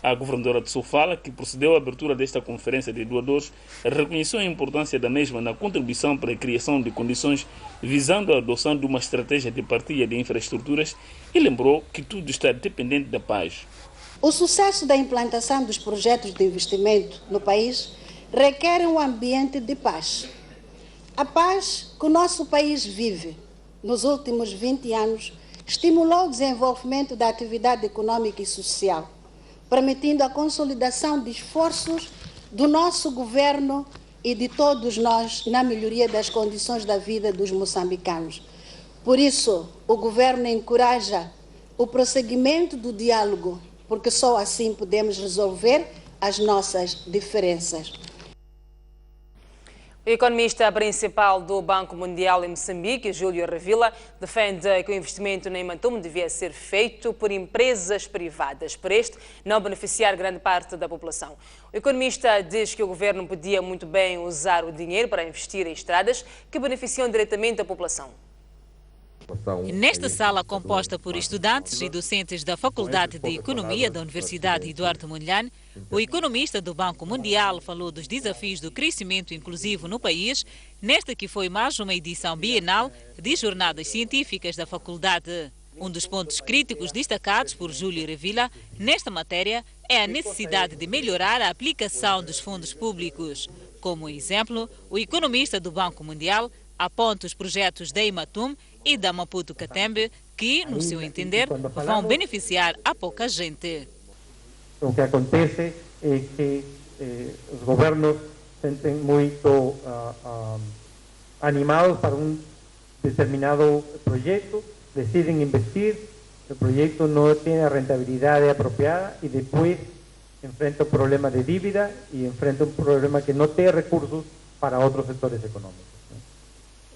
A governadora de Sofala, que procedeu à abertura desta conferência de doadores, reconheceu a importância da mesma na contribuição para a criação de condições visando a adoção de uma estratégia de partilha de infraestruturas e lembrou que tudo está dependente da paz. O sucesso da implantação dos projetos de investimento no país requer um ambiente de paz. A paz que o nosso país vive nos últimos 20 anos estimulou o desenvolvimento da atividade econômica e social, permitindo a consolidação de esforços do nosso governo e de todos nós na melhoria das condições da vida dos moçambicanos. Por isso, o governo encoraja o prosseguimento do diálogo, porque só assim podemos resolver as nossas diferenças. O economista principal do Banco Mundial em Moçambique, Júlio Revila, defende que o investimento no Imatum devia ser feito por empresas privadas, por este não beneficiar grande parte da população. O economista diz que o governo podia muito bem usar o dinheiro para investir em estradas que beneficiam diretamente a população. Nesta sala composta por estudantes e docentes da Faculdade de Economia da Universidade Eduardo Mondlane, o economista do Banco Mundial falou dos desafios do crescimento inclusivo no país, nesta que foi mais uma edição bienal de jornadas científicas da faculdade. Um dos pontos críticos destacados por Júlio Revila nesta matéria é a necessidade de melhorar a aplicação dos fundos públicos. Como exemplo, o economista do Banco Mundial aponta os projetos da Imatum e da Maputo Catembe, que, no seu entender, vão beneficiar a pouca gente. O que acontece é que os governos sentem muito animados para um determinado projeto, decidem investir, o projeto não tem a rentabilidade apropriada e depois enfrenta um problema de dívida e enfrenta um problema que não tem recursos para outros setores econômicos.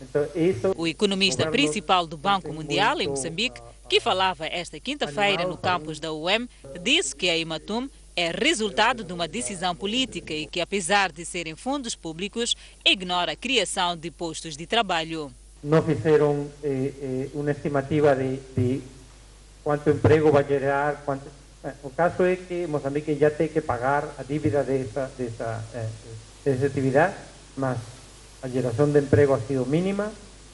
Então, o economista principal do Banco Mundial em Moçambique, que falava esta quinta-feira no campus da UEM, disse que a Imatum é resultado de uma decisão política e que, apesar de serem fundos públicos, ignora a criação de postos de trabalho. Não fizeram uma estimativa de quanto emprego vai gerar. O caso é que Moçambique já tem que pagar a dívida dessa atividade, mas a geração de emprego ha sido mínima,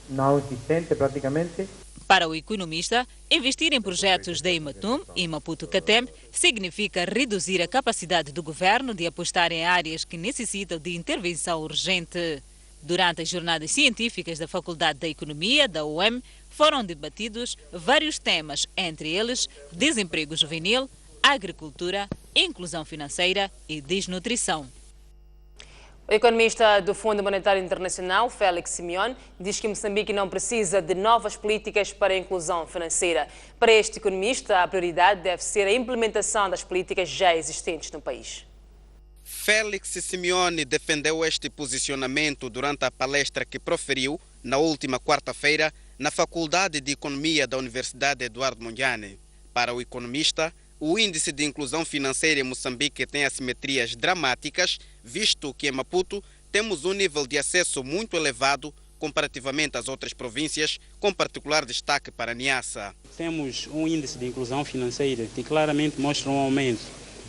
não existente praticamente. Para o economista, investir em projetos da Imatum e Maputo-Catembe significa reduzir a capacidade do governo de apostar em áreas que necessitam de intervenção urgente. Durante as jornadas científicas da Faculdade da Economia da UEM, foram debatidos vários temas, entre eles desemprego juvenil, agricultura, inclusão financeira e desnutrição. O economista do Fundo Monetário Internacional, Félix Simeone, diz que Moçambique não precisa de novas políticas para a inclusão financeira. Para este economista, a prioridade deve ser a implementação das políticas já existentes no país. Félix Simeone defendeu este posicionamento durante a palestra que proferiu na última quarta-feira na Faculdade de Economia da Universidade Eduardo Mondlane. Para o economista, o índice de inclusão financeira em Moçambique tem assimetrias dramáticas, visto que em Maputo temos um nível de acesso muito elevado comparativamente às outras províncias, com particular destaque para Niassa. Temos um índice de inclusão financeira que claramente mostra um aumento,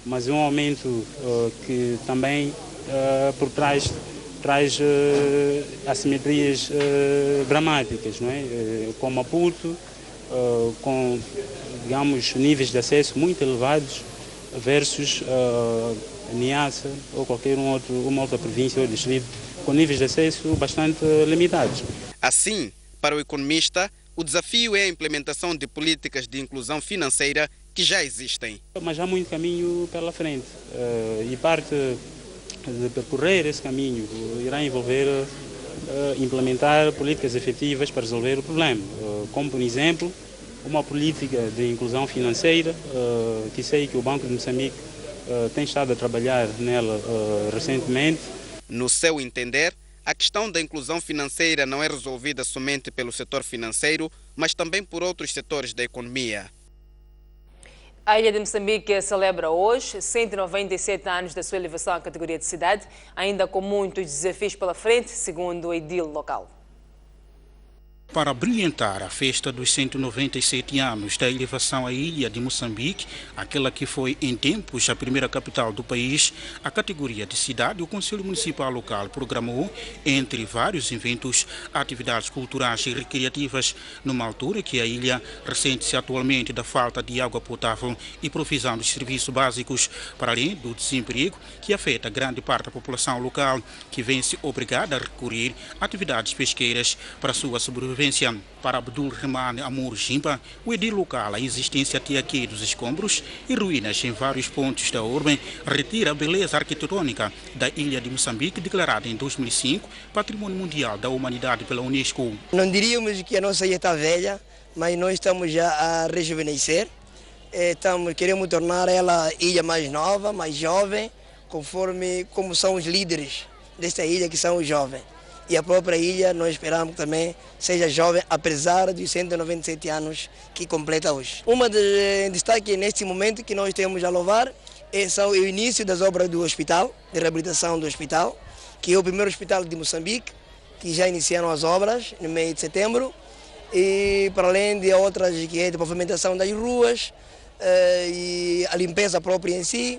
mas um aumento que também por trás traz assimetrias dramáticas, não é? Com Maputo, com, digamos, níveis de acesso muito elevados versus Niassa ou qualquer uma outra província ou distrito com níveis de acesso bastante limitados. Assim, para o economista, o desafio é a implementação de políticas de inclusão financeira que já existem. Mas há muito caminho pela frente e parte de percorrer esse caminho irá envolver implementar políticas efetivas para resolver o problema, como por exemplo uma política de inclusão financeira que sei que o Banco de Moçambique tem estado a trabalhar nela recentemente. No seu entender, a questão da inclusão financeira não é resolvida somente pelo setor financeiro, mas também por outros setores da economia. A ilha de Moçambique celebra hoje 197 anos da sua elevação à categoria de cidade, ainda com muitos desafios pela frente, segundo o edil local. Para brilhantar a festa dos 197 anos da elevação à ilha de Moçambique, aquela que foi em tempos a primeira capital do país, a categoria de cidade, o Conselho Municipal Local programou, entre vários eventos, atividades culturais e recreativas, numa altura que a ilha ressente-se atualmente da falta de água potável e provisão dos serviços básicos, para além do desemprego que afeta grande parte da população local, que vem-se obrigada a recorrer a atividades pesqueiras para sua sobrevivência. Para Abdul Rahman Amur Jimba, o edil local, a existência até aqui dos escombros e ruínas em vários pontos da urbe retira a beleza arquitetônica da ilha de Moçambique, declarada em 2005 Patrimônio Mundial da Humanidade pela Unesco. Não diríamos que a nossa ilha está velha, mas nós estamos já a rejuvenescer. Queremos tornar ela a ilha mais nova, mais jovem, como são os líderes desta ilha, que são os jovens. E a própria ilha, nós esperamos que também seja jovem, apesar dos 197 anos que completa hoje. Uma de destaque neste momento que nós temos a louvar são o início das obras do hospital, de reabilitação do hospital, que é o primeiro hospital de Moçambique, que já iniciaram as obras no mês de setembro, e para além de outras que é de pavimentação das ruas, e a limpeza própria em si,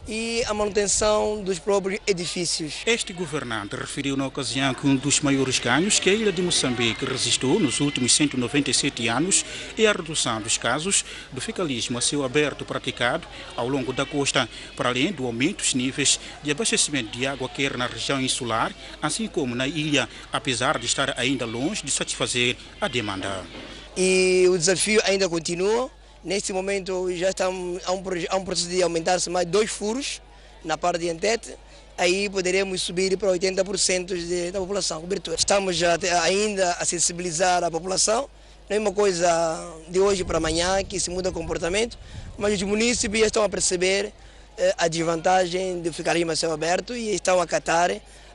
e a manutenção dos próprios edifícios. Este governante referiu na ocasião que um dos maiores ganhos que a ilha de Moçambique registrou nos últimos 197 anos é a redução dos casos do fecalismo a céu aberto praticado ao longo da costa, para além do aumento dos níveis de abastecimento de água quer na região insular, assim como na ilha, apesar de estar ainda longe de satisfazer a demanda. E o desafio ainda continua. Neste momento já estamos a um processo de aumentar-se mais 2 furos na parte de Antete, aí poderemos subir para 80% da população, cobertura. Estamos ainda a sensibilizar a população, não é uma coisa de hoje para amanhã que se muda o comportamento, mas os munícipes já estão a perceber a desvantagem de ficar a céu aberto e estão a acatar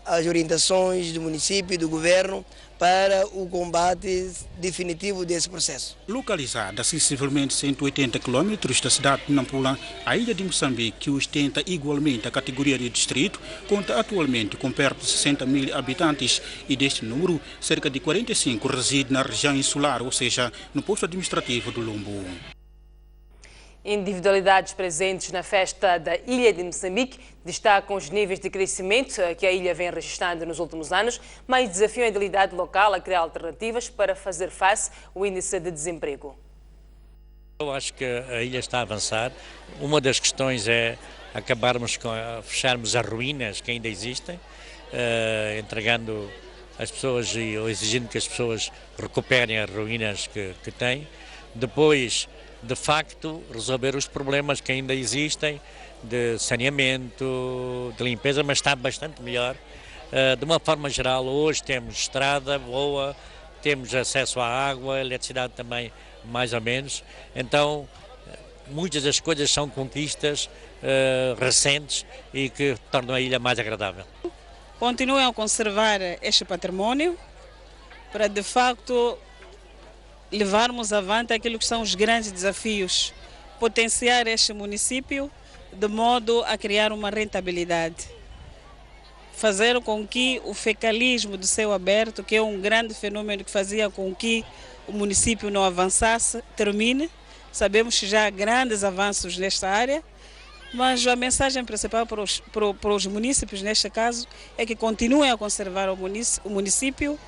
as orientações do município e do governo para o combate definitivo desse processo. Localizada a sensivelmente 180 km da cidade de Nampula, a ilha de Moçambique, que ostenta igualmente a categoria de distrito, conta atualmente com perto de 60 mil habitantes e deste número, cerca de 45 reside na região insular, ou seja, no posto administrativo do Lumbu. Individualidades presentes na festa da Ilha de Moçambique destacam os níveis de crescimento que a ilha vem registrando nos últimos anos, mas desafiam a idilidade local a criar alternativas para fazer face ao índice de desemprego. Eu acho que a ilha está a avançar. Uma das questões é fecharmos as ruínas que ainda existem, entregando as pessoas ou exigindo que as pessoas recuperem as ruínas que têm. Depois, de facto, resolver os problemas que ainda existem de saneamento, de limpeza, mas está bastante melhor. De uma forma geral, hoje temos estrada boa, temos acesso à água, eletricidade também, mais ou menos. Então, muitas das coisas são conquistas recentes e que tornam a ilha mais agradável. Continuem a conservar este património para, de facto, levarmos avante aquilo que são os grandes desafios, potenciar este município de modo a criar uma rentabilidade, fazer com que o fecalismo do céu aberto, que é um grande fenômeno que fazia com que o município não avançasse, termine. Sabemos que já há grandes avanços nesta área, mas a mensagem principal para os municípios, neste caso, é que continuem a conservar o município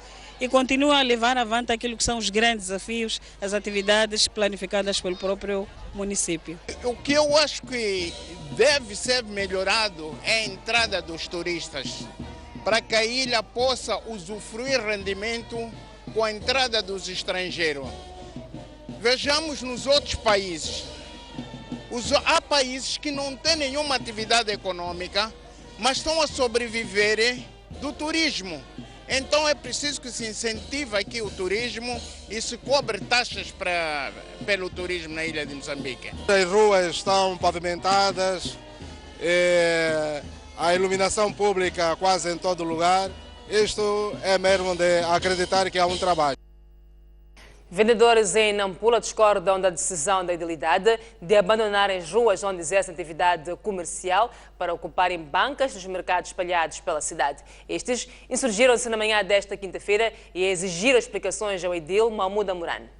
e continuam a levar avante aquilo que são os grandes desafios, as atividades planificadas pelo próprio município. O que eu acho que deve ser melhorado é a entrada dos turistas, para que a ilha possa usufruir rendimento com a entrada dos estrangeiros. Vejamos nos outros países. Há países que não têm nenhuma atividade econômica, mas estão a sobreviver do turismo. Então é preciso que se incentive aqui o turismo e se cobre taxas pelo turismo na ilha de Moçambique. As ruas estão pavimentadas, a iluminação pública quase em todo lugar. Isto é mesmo de acreditar que há um trabalho. Vendedores em Nampula discordam da decisão da idilidade de abandonar as ruas onde exercem atividade comercial para ocuparem bancas nos mercados espalhados pela cidade. Estes insurgiram-se na manhã desta quinta-feira e exigiram explicações ao edil Mahmoud Amurane.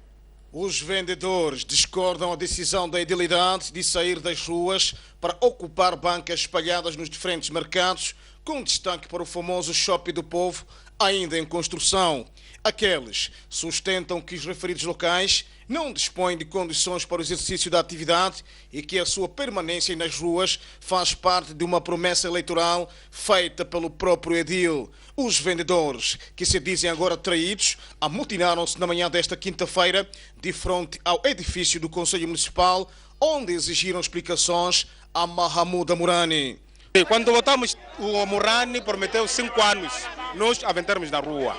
Os vendedores discordam da decisão da idilidade de sair das ruas para ocupar bancas espalhadas nos diferentes mercados, com destaque para o famoso Shopping do Povo, ainda em construção. Aqueles sustentam que os referidos locais não dispõem de condições para o exercício da atividade e que a sua permanência nas ruas faz parte de uma promessa eleitoral feita pelo próprio edil. Os vendedores, que se dizem agora traídos, amotinaram-se na manhã desta quinta-feira de frente ao edifício do Conselho Municipal, onde exigiram explicações a Mahmoud Amurane. Quando votamos, o Amurane prometeu 5 anos nós a vendermos na rua.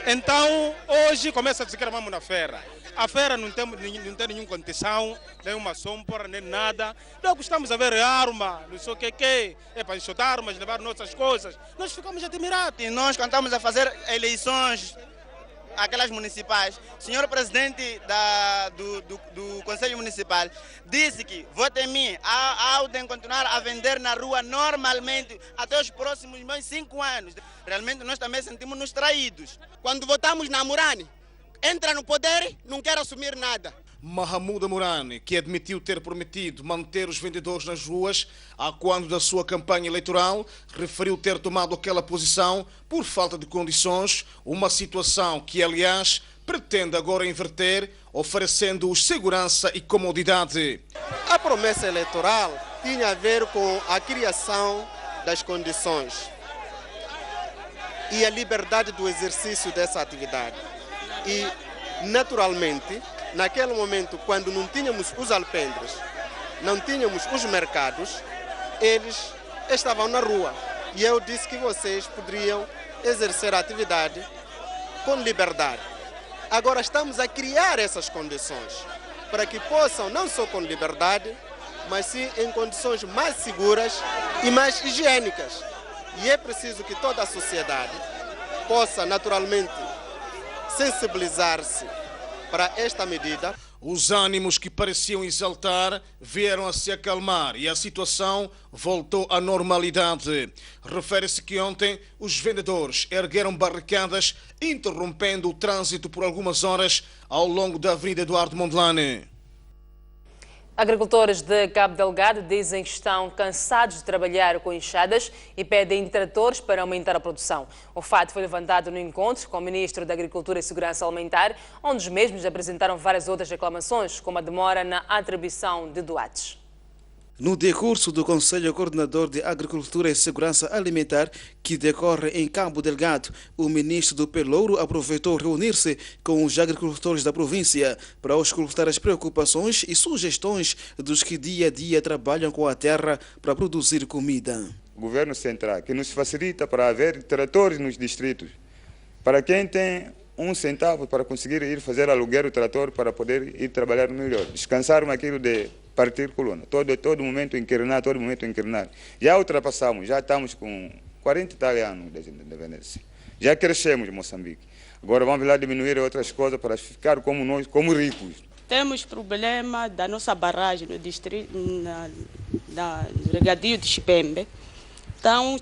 Então, hoje começa a dizer que vamos na feira. A feira não tem nenhuma condição, nem uma sombra, nem nada. Nós gostamos de ver arma, não sei o que é para enxotar armas, levar nossas coisas. Nós ficamos admirados. E nós, quando estamos a fazer eleições, aquelas municipais, o senhor presidente do Conselho Municipal disse que vote em mim, ao de continuar a vender na rua normalmente até os próximos 5 anos. Realmente nós também sentimos-nos traídos. Quando votamos na Amurane, entra no poder, não quer assumir nada. Mahmoud Amurane, que admitiu ter prometido manter os vendedores nas ruas, a quando da sua campanha eleitoral, referiu ter tomado aquela posição por falta de condições, uma situação que, aliás, pretende agora inverter, oferecendo-os segurança e comodidade. A promessa eleitoral tinha a ver com a criação das condições e a liberdade do exercício dessa atividade. E, naturalmente, naquele momento, quando não tínhamos os alpendres, não tínhamos os mercados, eles estavam na rua. E eu disse que vocês poderiam exercer a atividade com liberdade. Agora estamos a criar essas condições para que possam, não só com liberdade, mas sim em condições mais seguras e mais higiênicas. E é preciso que toda a sociedade possa naturalmente sensibilizar-se para esta medida. Os ânimos que pareciam exaltar vieram a se acalmar e a situação voltou à normalidade. Refere-se que ontem os vendedores ergueram barricadas, interrompendo o trânsito por algumas horas ao longo da Avenida Eduardo Mondlane. Agricultores de Cabo Delgado dizem que estão cansados de trabalhar com enxadas e pedem tratores para aumentar a produção. O fato foi levantado no encontro com o Ministro da Agricultura e Segurança Alimentar, onde os mesmos apresentaram várias outras reclamações, como a demora na atribuição de doates. No decurso do Conselho Coordenador de Agricultura e Segurança Alimentar, que decorre em Cabo Delgado, o ministro do Pelouro aproveitou reunir-se com os agricultores da província para auscultar as preocupações e sugestões dos que dia a dia trabalham com a terra para produzir comida. O governo central, que nos facilita para haver tratores nos distritos, para quem tem 1 centavo para conseguir ir fazer aluguer o trator para poder ir trabalhar melhor, descansaram aquilo de partir coluna, todo momento encarnar, todo momento encarnar. Já ultrapassamos, já estamos com 40 e tal anos de independência. Já crescemos em Moçambique. Agora vamos lá diminuir outras coisas para ficar como nós, como ricos. Temos problema da nossa barragem no distrito, no regadio de Chipembe. Então,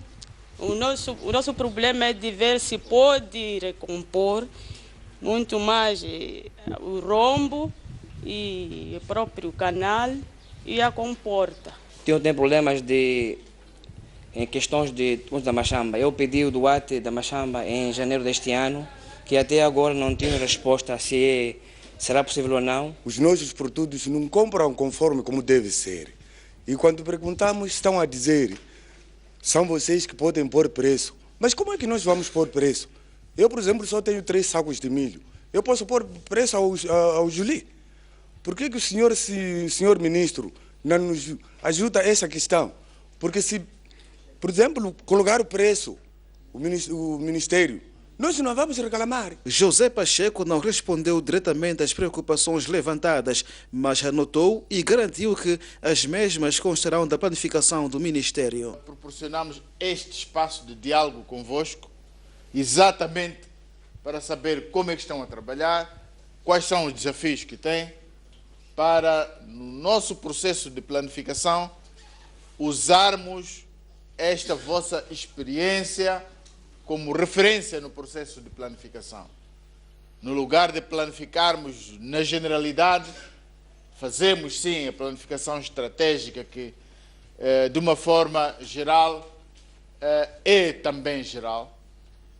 o nosso problema é de ver se pode recompor muito mais o rombo e o próprio canal e a comporta. Tem problemas em questões da Machamba. Eu pedi o doate da Machamba em janeiro deste ano, que até agora não tenho resposta se será possível ou não. Os nossos produtos não compram conforme como deve ser. E quando perguntamos, estão a dizer, são vocês que podem pôr preço. Mas como é que nós vamos pôr preço? Eu, por exemplo, só tenho 3 sacos de milho. Eu posso pôr preço ao Juli? Por que o senhor ministro não nos ajuda a essa questão? Porque se, por exemplo, colocar o preço, o ministério, nós não vamos reclamar. José Pacheco não respondeu diretamente às preocupações levantadas, mas anotou e garantiu que as mesmas constarão da planificação do Ministério. Proporcionamos este espaço de diálogo convosco, exatamente para saber como é que estão a trabalhar, quais são os desafios que têm, para, no nosso processo de planificação, usarmos esta vossa experiência como referência no processo de planificação. No lugar de planificarmos na generalidade, fazemos sim a planificação estratégica que, de uma forma geral, é também geral,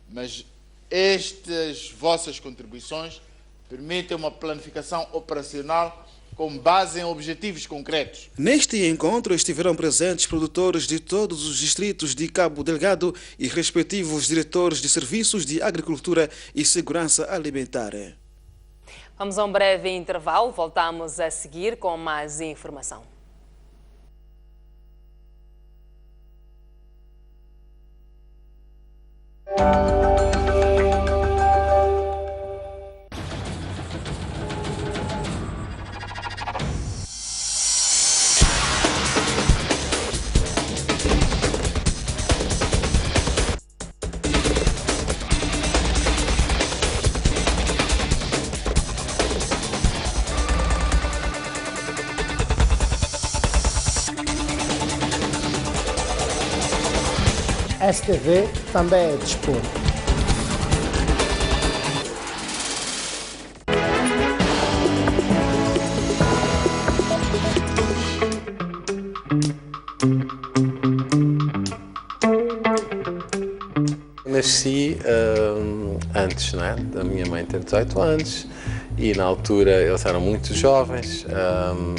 mas estas vossas contribuições permitem uma planificação operacional com base em objetivos concretos. Neste encontro estiveram presentes produtores de todos os distritos de Cabo Delgado e respectivos diretores de serviços de agricultura e segurança alimentar. Vamos a um breve intervalo, voltamos a seguir com mais informação. STV também é desporto. Nasci antes, não é? A minha mãe tem 18 anos e na altura eles eram muito jovens,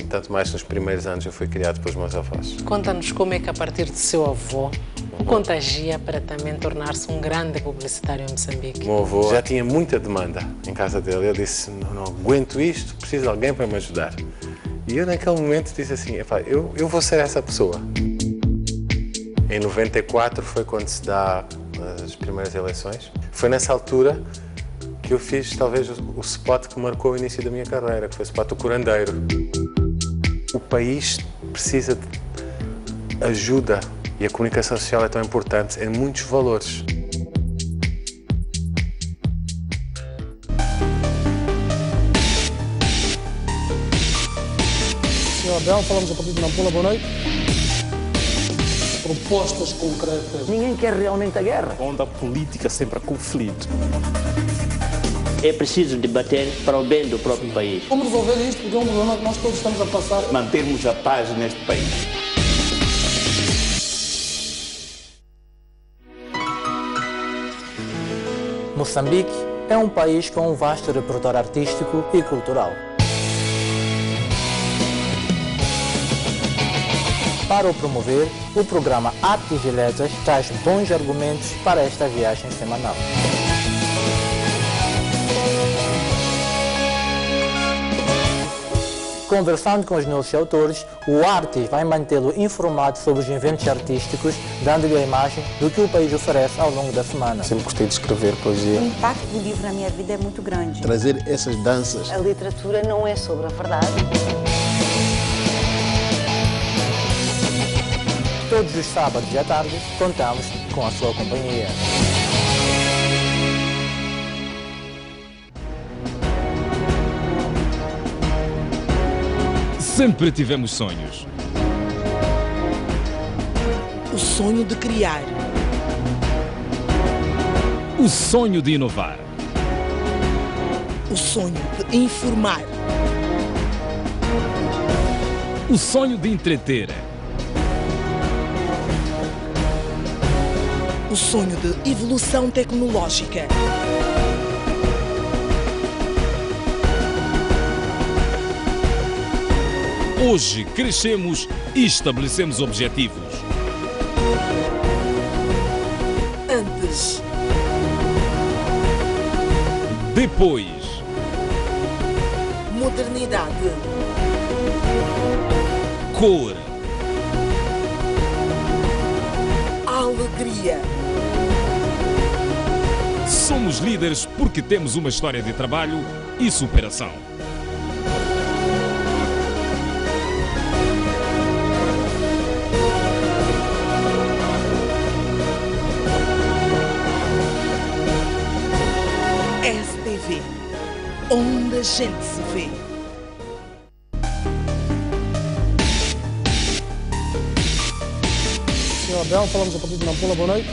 tanto mais nos primeiros anos eu fui criado pelos meus avós. Conta-nos como é que a partir do seu avô o contagia para também tornar-se um grande publicitário em Moçambique. O meu avô já tinha muita demanda em casa dele. Eu disse, não aguento isto, preciso de alguém para me ajudar. E eu naquele momento disse assim, eu vou ser essa pessoa. Em 94 foi quando se dá as primeiras eleições. Foi nessa altura que eu fiz talvez o spot que marcou o início da minha carreira, que foi o spot do Curandeiro. O país precisa de ajuda e a comunicação social é tão importante em muitos valores. Senhor Abel, falamos a partir de Nampula, boa noite. Propostas concretas. Ninguém quer realmente a guerra. Onde a política sempre há conflito. É preciso debater para o bem do próprio país. Como resolver isto? Porque é um problema que nós todos estamos a passar. Mantermos a paz neste país. Moçambique é um país com um vasto repertório artístico e cultural. Para o promover, o programa Artes e Letras traz bons argumentos para esta viagem semanal. Conversando com os nossos autores, o Artes vai mantê-lo informado sobre os eventos artísticos, dando-lhe a imagem do que o país oferece ao longo da semana. Sempre gostei de escrever poesia. O impacto do livro na minha vida é muito grande. Trazer essas danças. A literatura não é sobre a verdade. Todos os sábados e à tarde, contamos com a sua companhia. Sempre tivemos sonhos. O sonho de criar. O sonho de inovar. O sonho de informar. O sonho de entreter. O sonho de evolução tecnológica. Hoje crescemos e estabelecemos objetivos. Antes. Depois. Modernidade. Cor. Alegria. Somos líderes porque temos uma história de trabalho e superação. STV, onde a gente se vê. Senhor Abel, falamos a partir de Nampula, boa noite.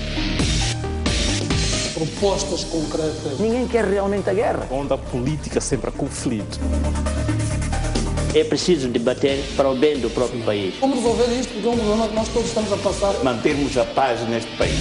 Propostas concretas. Ninguém quer realmente a guerra. Onde a política sempre há conflito. É preciso debater para o bem do próprio país. Como resolver isto? Porque é um problema que nós todos estamos a passar. Mantermos a paz neste país.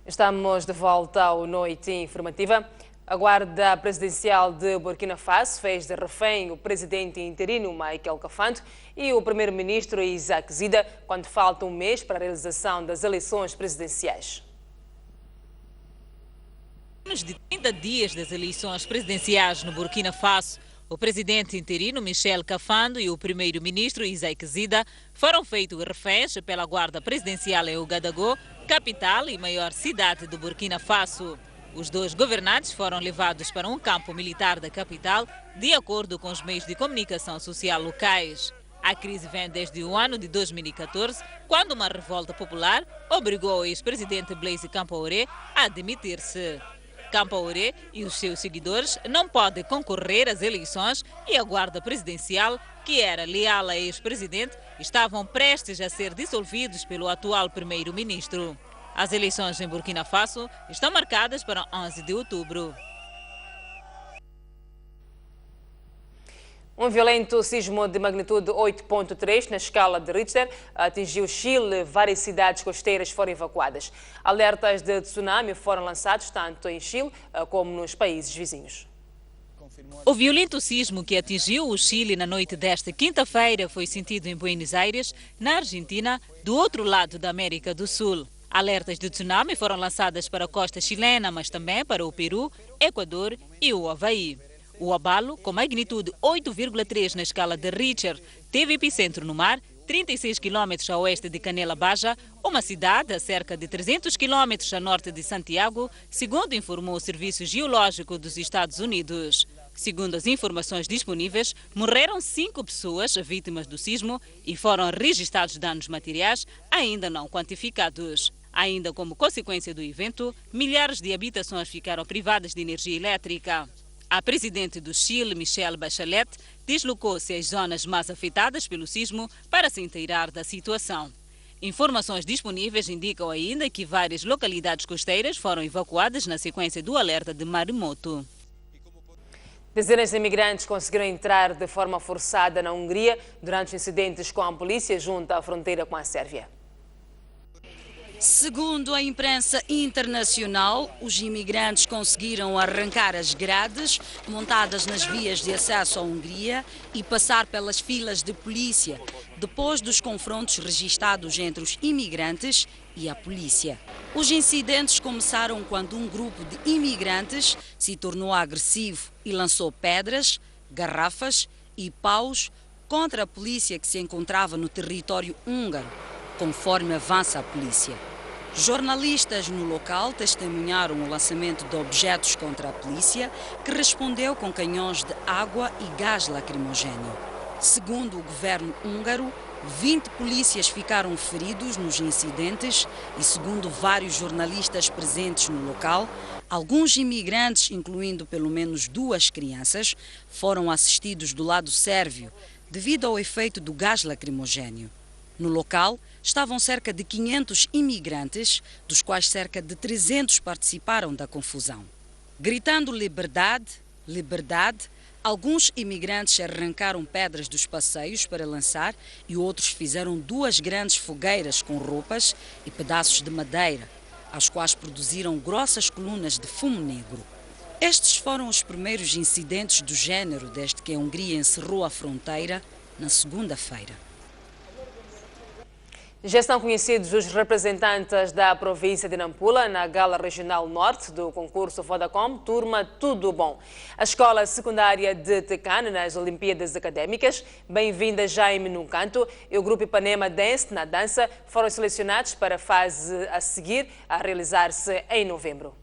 Estamos de volta ao Noite Informativa. A Guarda Presidencial de Burkina Faso fez de refém o presidente interino Michael Kafando e o primeiro-ministro Isaac Zida quando falta um mês para a realização das eleições presidenciais. Menos de 30 dias das eleições presidenciais no Burkina Faso, o presidente interino Michel Kafando e o primeiro-ministro Isaac Zida foram feitos reféns pela Guarda Presidencial em Ouagadougou, capital e maior cidade do Burkina Faso. Os dois governantes foram levados para um campo militar da capital, de acordo com os meios de comunicação social locais. A crise vem desde o ano de 2014, quando uma revolta popular obrigou o ex-presidente Blaise Compaoré a demitir-se. Compaoré e os seus seguidores não podem concorrer às eleições e a Guarda Presidencial, que era leal ao ex-presidente, estavam prestes a ser dissolvidos pelo atual primeiro-ministro. As eleições em Burkina Faso estão marcadas para 11 de outubro. Um violento sismo de magnitude 8.3 na escala de Richter atingiu Chile. Várias cidades costeiras foram evacuadas. Alertas de tsunami foram lançados tanto em Chile como nos países vizinhos. O violento sismo que atingiu o Chile na noite desta quinta-feira foi sentido em Buenos Aires, na Argentina, do outro lado da América do Sul. Alertas de tsunami foram lançadas para a costa chilena, mas também para o Peru, Equador e o Havaí. O abalo, com magnitude 8,3 na escala de Richter, teve epicentro no mar, 36 quilômetros a oeste de Canela Baja, uma cidade a cerca de 300 quilômetros a norte de Santiago, segundo informou o Serviço Geológico dos Estados Unidos. Segundo as informações disponíveis, morreram 5 pessoas vítimas do sismo e foram registrados danos materiais ainda não quantificados. Ainda como consequência do evento, milhares de habitações ficaram privadas de energia elétrica. A presidente do Chile, Michelle Bachelet, deslocou-se às zonas mais afetadas pelo sismo para se inteirar da situação. Informações disponíveis indicam ainda que várias localidades costeiras foram evacuadas na sequência do alerta de maremoto. Dezenas de imigrantes conseguiram entrar de forma forçada na Hungria durante incidentes com a polícia junto à fronteira com a Sérvia. Segundo a imprensa internacional, os imigrantes conseguiram arrancar as grades montadas nas vias de acesso à Hungria e passar pelas filas de polícia, depois dos confrontos registados entre os imigrantes e a polícia. Os incidentes começaram quando um grupo de imigrantes se tornou agressivo e lançou pedras, garrafas e paus contra a polícia que se encontrava no território húngaro, conforme avança a polícia. Jornalistas no local testemunharam o lançamento de objetos contra a polícia, que respondeu com canhões de água e gás lacrimogéneo. Segundo o governo húngaro, 20 polícias ficaram feridos nos incidentes e, segundo vários jornalistas presentes no local, alguns imigrantes, incluindo pelo menos 2 crianças, foram assistidos do lado sérvio devido ao efeito do gás lacrimogéneo. No local estavam cerca de 500 imigrantes, dos quais cerca de 300 participaram da confusão. Gritando liberdade, liberdade, alguns imigrantes arrancaram pedras dos passeios para lançar e outros fizeram 2 grandes fogueiras com roupas e pedaços de madeira, as quais produziram grossas colunas de fumo negro. Estes foram os primeiros incidentes do género desde que a Hungria encerrou a fronteira na segunda-feira. Já estão conhecidos os representantes da província de Nampula na Gala Regional Norte do concurso Vodacom Turma Tudo Bom. A escola secundária de Tecane nas Olimpíadas Académicas, Bem-vinda Jaime num canto e o grupo Ipanema Dance na dança foram selecionados para a fase a seguir, a realizar-se em novembro.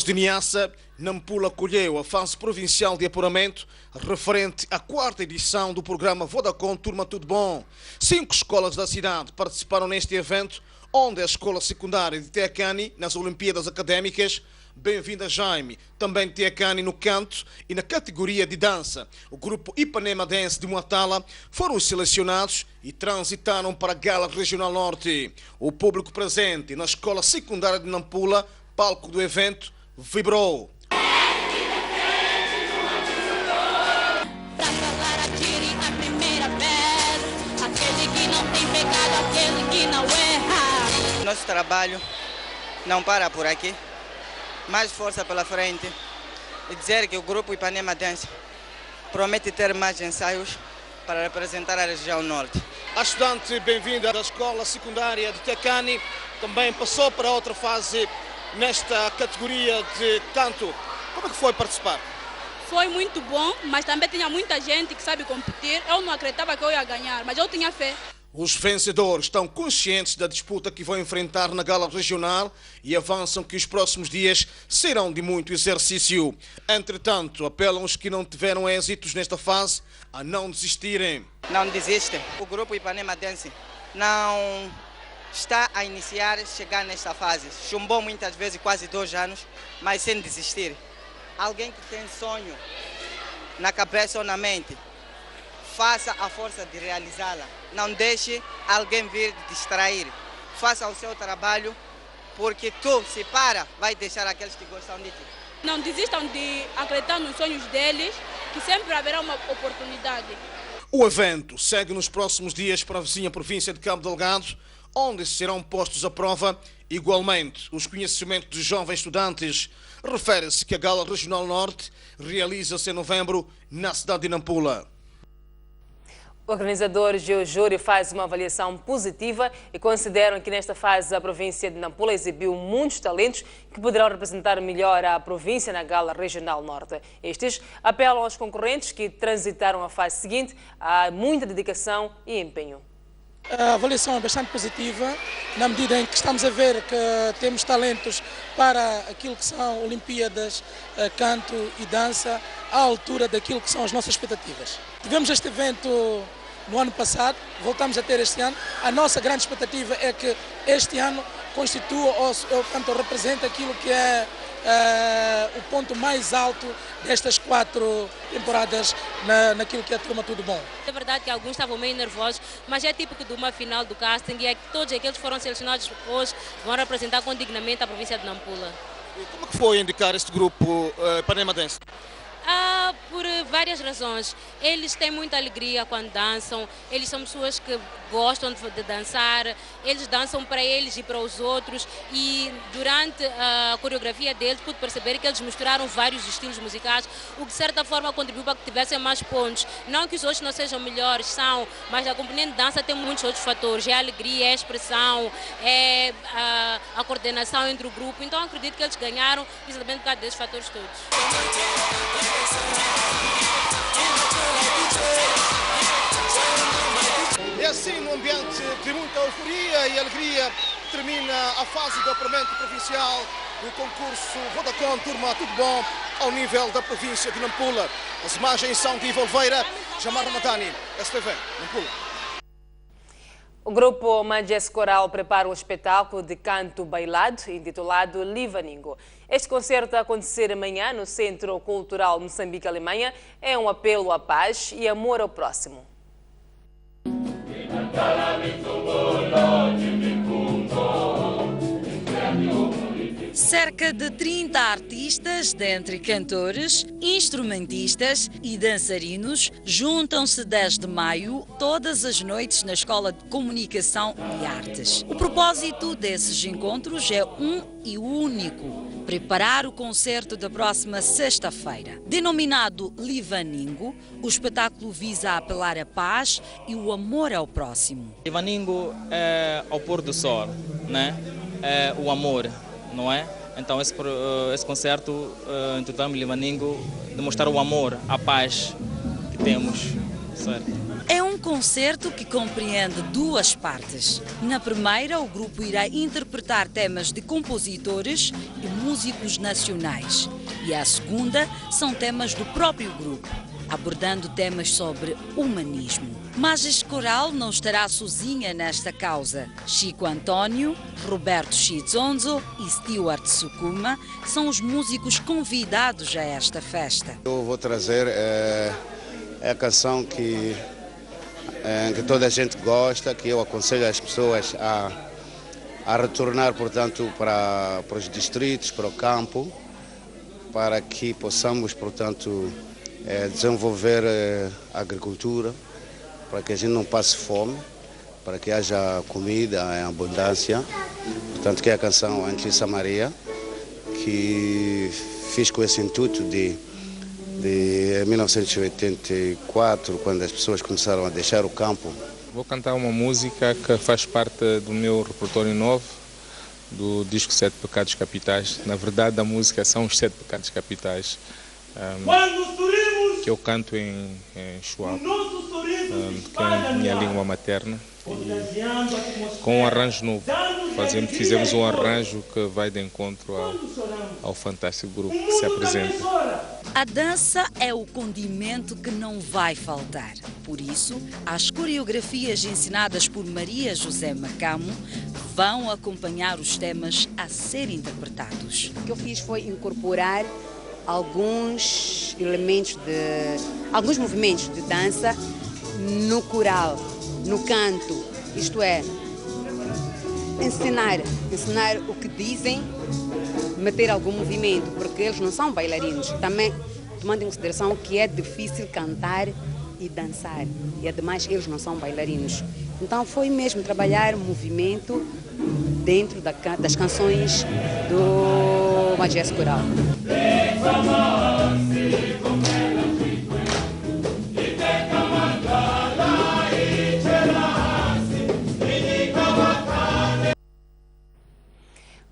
De Niassa, Nampula acolheu a fase provincial de apuramento referente à 4ª edição do programa Vodacom Turma Tudo Bom. 5 escolas da cidade participaram neste evento, onde a escola secundária de Tecane, nas Olimpíadas Académicas, Bem-vinda Jaime, também de Tecane no canto e na categoria de dança. O grupo Ipanema Dance de Muatala foram selecionados e transitaram para a Gala Regional Norte. O público presente na escola secundária de Nampula, palco do evento, vibrou. Nosso trabalho não para por aqui. Mais força pela frente. E dizer que o grupo Ipanema Dance promete ter mais ensaios para representar a região norte. A estudante bem-vinda da escola secundária de Tecane também passou para outra fase nesta categoria de canto. Como é que foi participar? Foi muito bom, mas também tinha muita gente que sabe competir. Eu não acreditava que eu ia ganhar, mas eu tinha fé. Os vencedores estão conscientes da disputa que vão enfrentar na Gala Regional e avançam que os próximos dias serão de muito exercício. Entretanto, apelam os que não tiveram êxitos nesta fase a não desistirem. Não desistem. O grupo Ipanema Dance não está a iniciar, chegar nesta fase. Chumbou muitas vezes, quase 2 anos, mas sem desistir. Alguém que tem sonho na cabeça ou na mente, faça a força de realizá-la. Não deixe alguém vir distrair. Faça o seu trabalho, porque tu, se para, vai deixar aqueles que gostam de ti. Não desistam de acreditar nos sonhos deles, que sempre haverá uma oportunidade. O evento segue nos próximos dias para a vizinha província de Cabo Delgado, onde serão postos à prova, igualmente, os conhecimentos dos jovens estudantes. Refere-se que a Gala Regional Norte realiza-se em novembro na cidade de Nampula. O organizador e o júri faz uma avaliação positiva e consideram que nesta fase a província de Nampula exibiu muitos talentos que poderão representar melhor a província na Gala Regional Norte. Estes apelam aos concorrentes que transitaram a fase seguinte a muita dedicação e empenho. A avaliação é bastante positiva, na medida em que estamos a ver que temos talentos para aquilo que são Olimpíadas, canto e dança, à altura daquilo que são as nossas expectativas. Tivemos este evento no ano passado, voltamos a ter este ano. A nossa grande expectativa é que este ano constitua ou representa aquilo que é o ponto mais alto destas 4 temporadas naquilo que é a Turma Tudo Bom. É verdade que alguns estavam meio nervosos, mas é típico de uma final do casting e é que todos aqueles que foram selecionados hoje vão representar com dignamente a província de Nampula. E como que foi indicar este grupo Ipanema-dense? Por várias razões. Eles têm muita alegria quando dançam, eles são pessoas que gostam de dançar, eles dançam para eles e para os outros e durante a coreografia deles pude perceber que eles misturaram vários estilos musicais, o que de certa forma contribuiu para que tivessem mais pontos. Não que os outros não sejam melhores, são, mas a componente de dança tem muitos outros fatores, é a alegria, é a expressão, é a coordenação entre o grupo, então acredito que eles ganharam exatamente por causa desses fatores todos. E assim, num ambiente de muita euforia e alegria, termina a fase do apuramento provincial do concurso Vodacom Turma Tudo Bom ao nível da província de Nampula. As imagens são de Ivo Oliveira, Jamar Ramadani, STV, Nampula. O grupo Majes Coral prepara um espetáculo de canto bailado intitulado Livaningo. Este concerto a acontecer amanhã no Centro Cultural Moçambique-Alemanha é um apelo à paz e amor ao próximo. Cerca de 30 artistas, dentre cantores, instrumentistas e dançarinos, juntam-se 10 de maio, todas as noites na Escola de Comunicação e Artes. O propósito desses encontros é um e único: preparar o concerto da próxima sexta-feira. Denominado Livaningo, o espetáculo visa apelar à paz e o amor ao próximo. Livaningo é ao pôr do sol, né? É o amor, não é? Então esse concerto intitulamos Livaningo, demonstrar o amor, a paz que temos, certo? É um concerto que compreende 2 partes. Na primeira, o grupo irá interpretar temas de compositores e músicos nacionais. E a segunda são temas do próprio grupo, abordando temas sobre humanismo. Majes Coral não estará sozinha nesta causa. Chico Antônio, Roberto Chizonzo e Stewart Sukuma são os músicos convidados a esta festa. Eu vou trazer a canção que toda a gente gosta, que eu aconselho as pessoas a retornar, portanto, para os distritos, para o campo, para que possamos, portanto, desenvolver a agricultura, para que a gente não passe fome, para que haja comida em abundância. Portanto, que é a canção Antícia Maria, que fiz com esse intuito de 1984, quando as pessoas começaram a deixar o campo. Vou cantar uma música que faz parte do meu repertório novo, do disco 7 Pecados Capitais. Na verdade, a música são os 7 Pecados Capitais, que eu canto em Shuab, que é a minha língua materna. E com um arranjo novo, fizemos um arranjo que vai de encontro ao fantástico grupo que se apresenta. A dança é o condimento que não vai faltar. Por isso, as coreografias ensinadas por Maria José Macamo vão acompanhar os temas a serem interpretados. O que eu fiz foi incorporar alguns elementos alguns movimentos de dança no coral, no canto, isto é, ensinar o que dizem, meter algum movimento, porque eles não são bailarinos. Também tomando em consideração que é difícil cantar e dançar, e ademais eles não são bailarinos. Então foi mesmo trabalhar movimento dentro das canções do Majes Coral.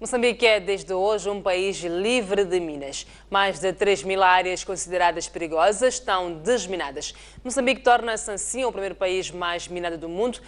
Moçambique é desde hoje um país livre de minas. Mais de 3.000 áreas consideradas perigosas estão desminadas. Moçambique torna-se assim o primeiro país mais minado do mundo,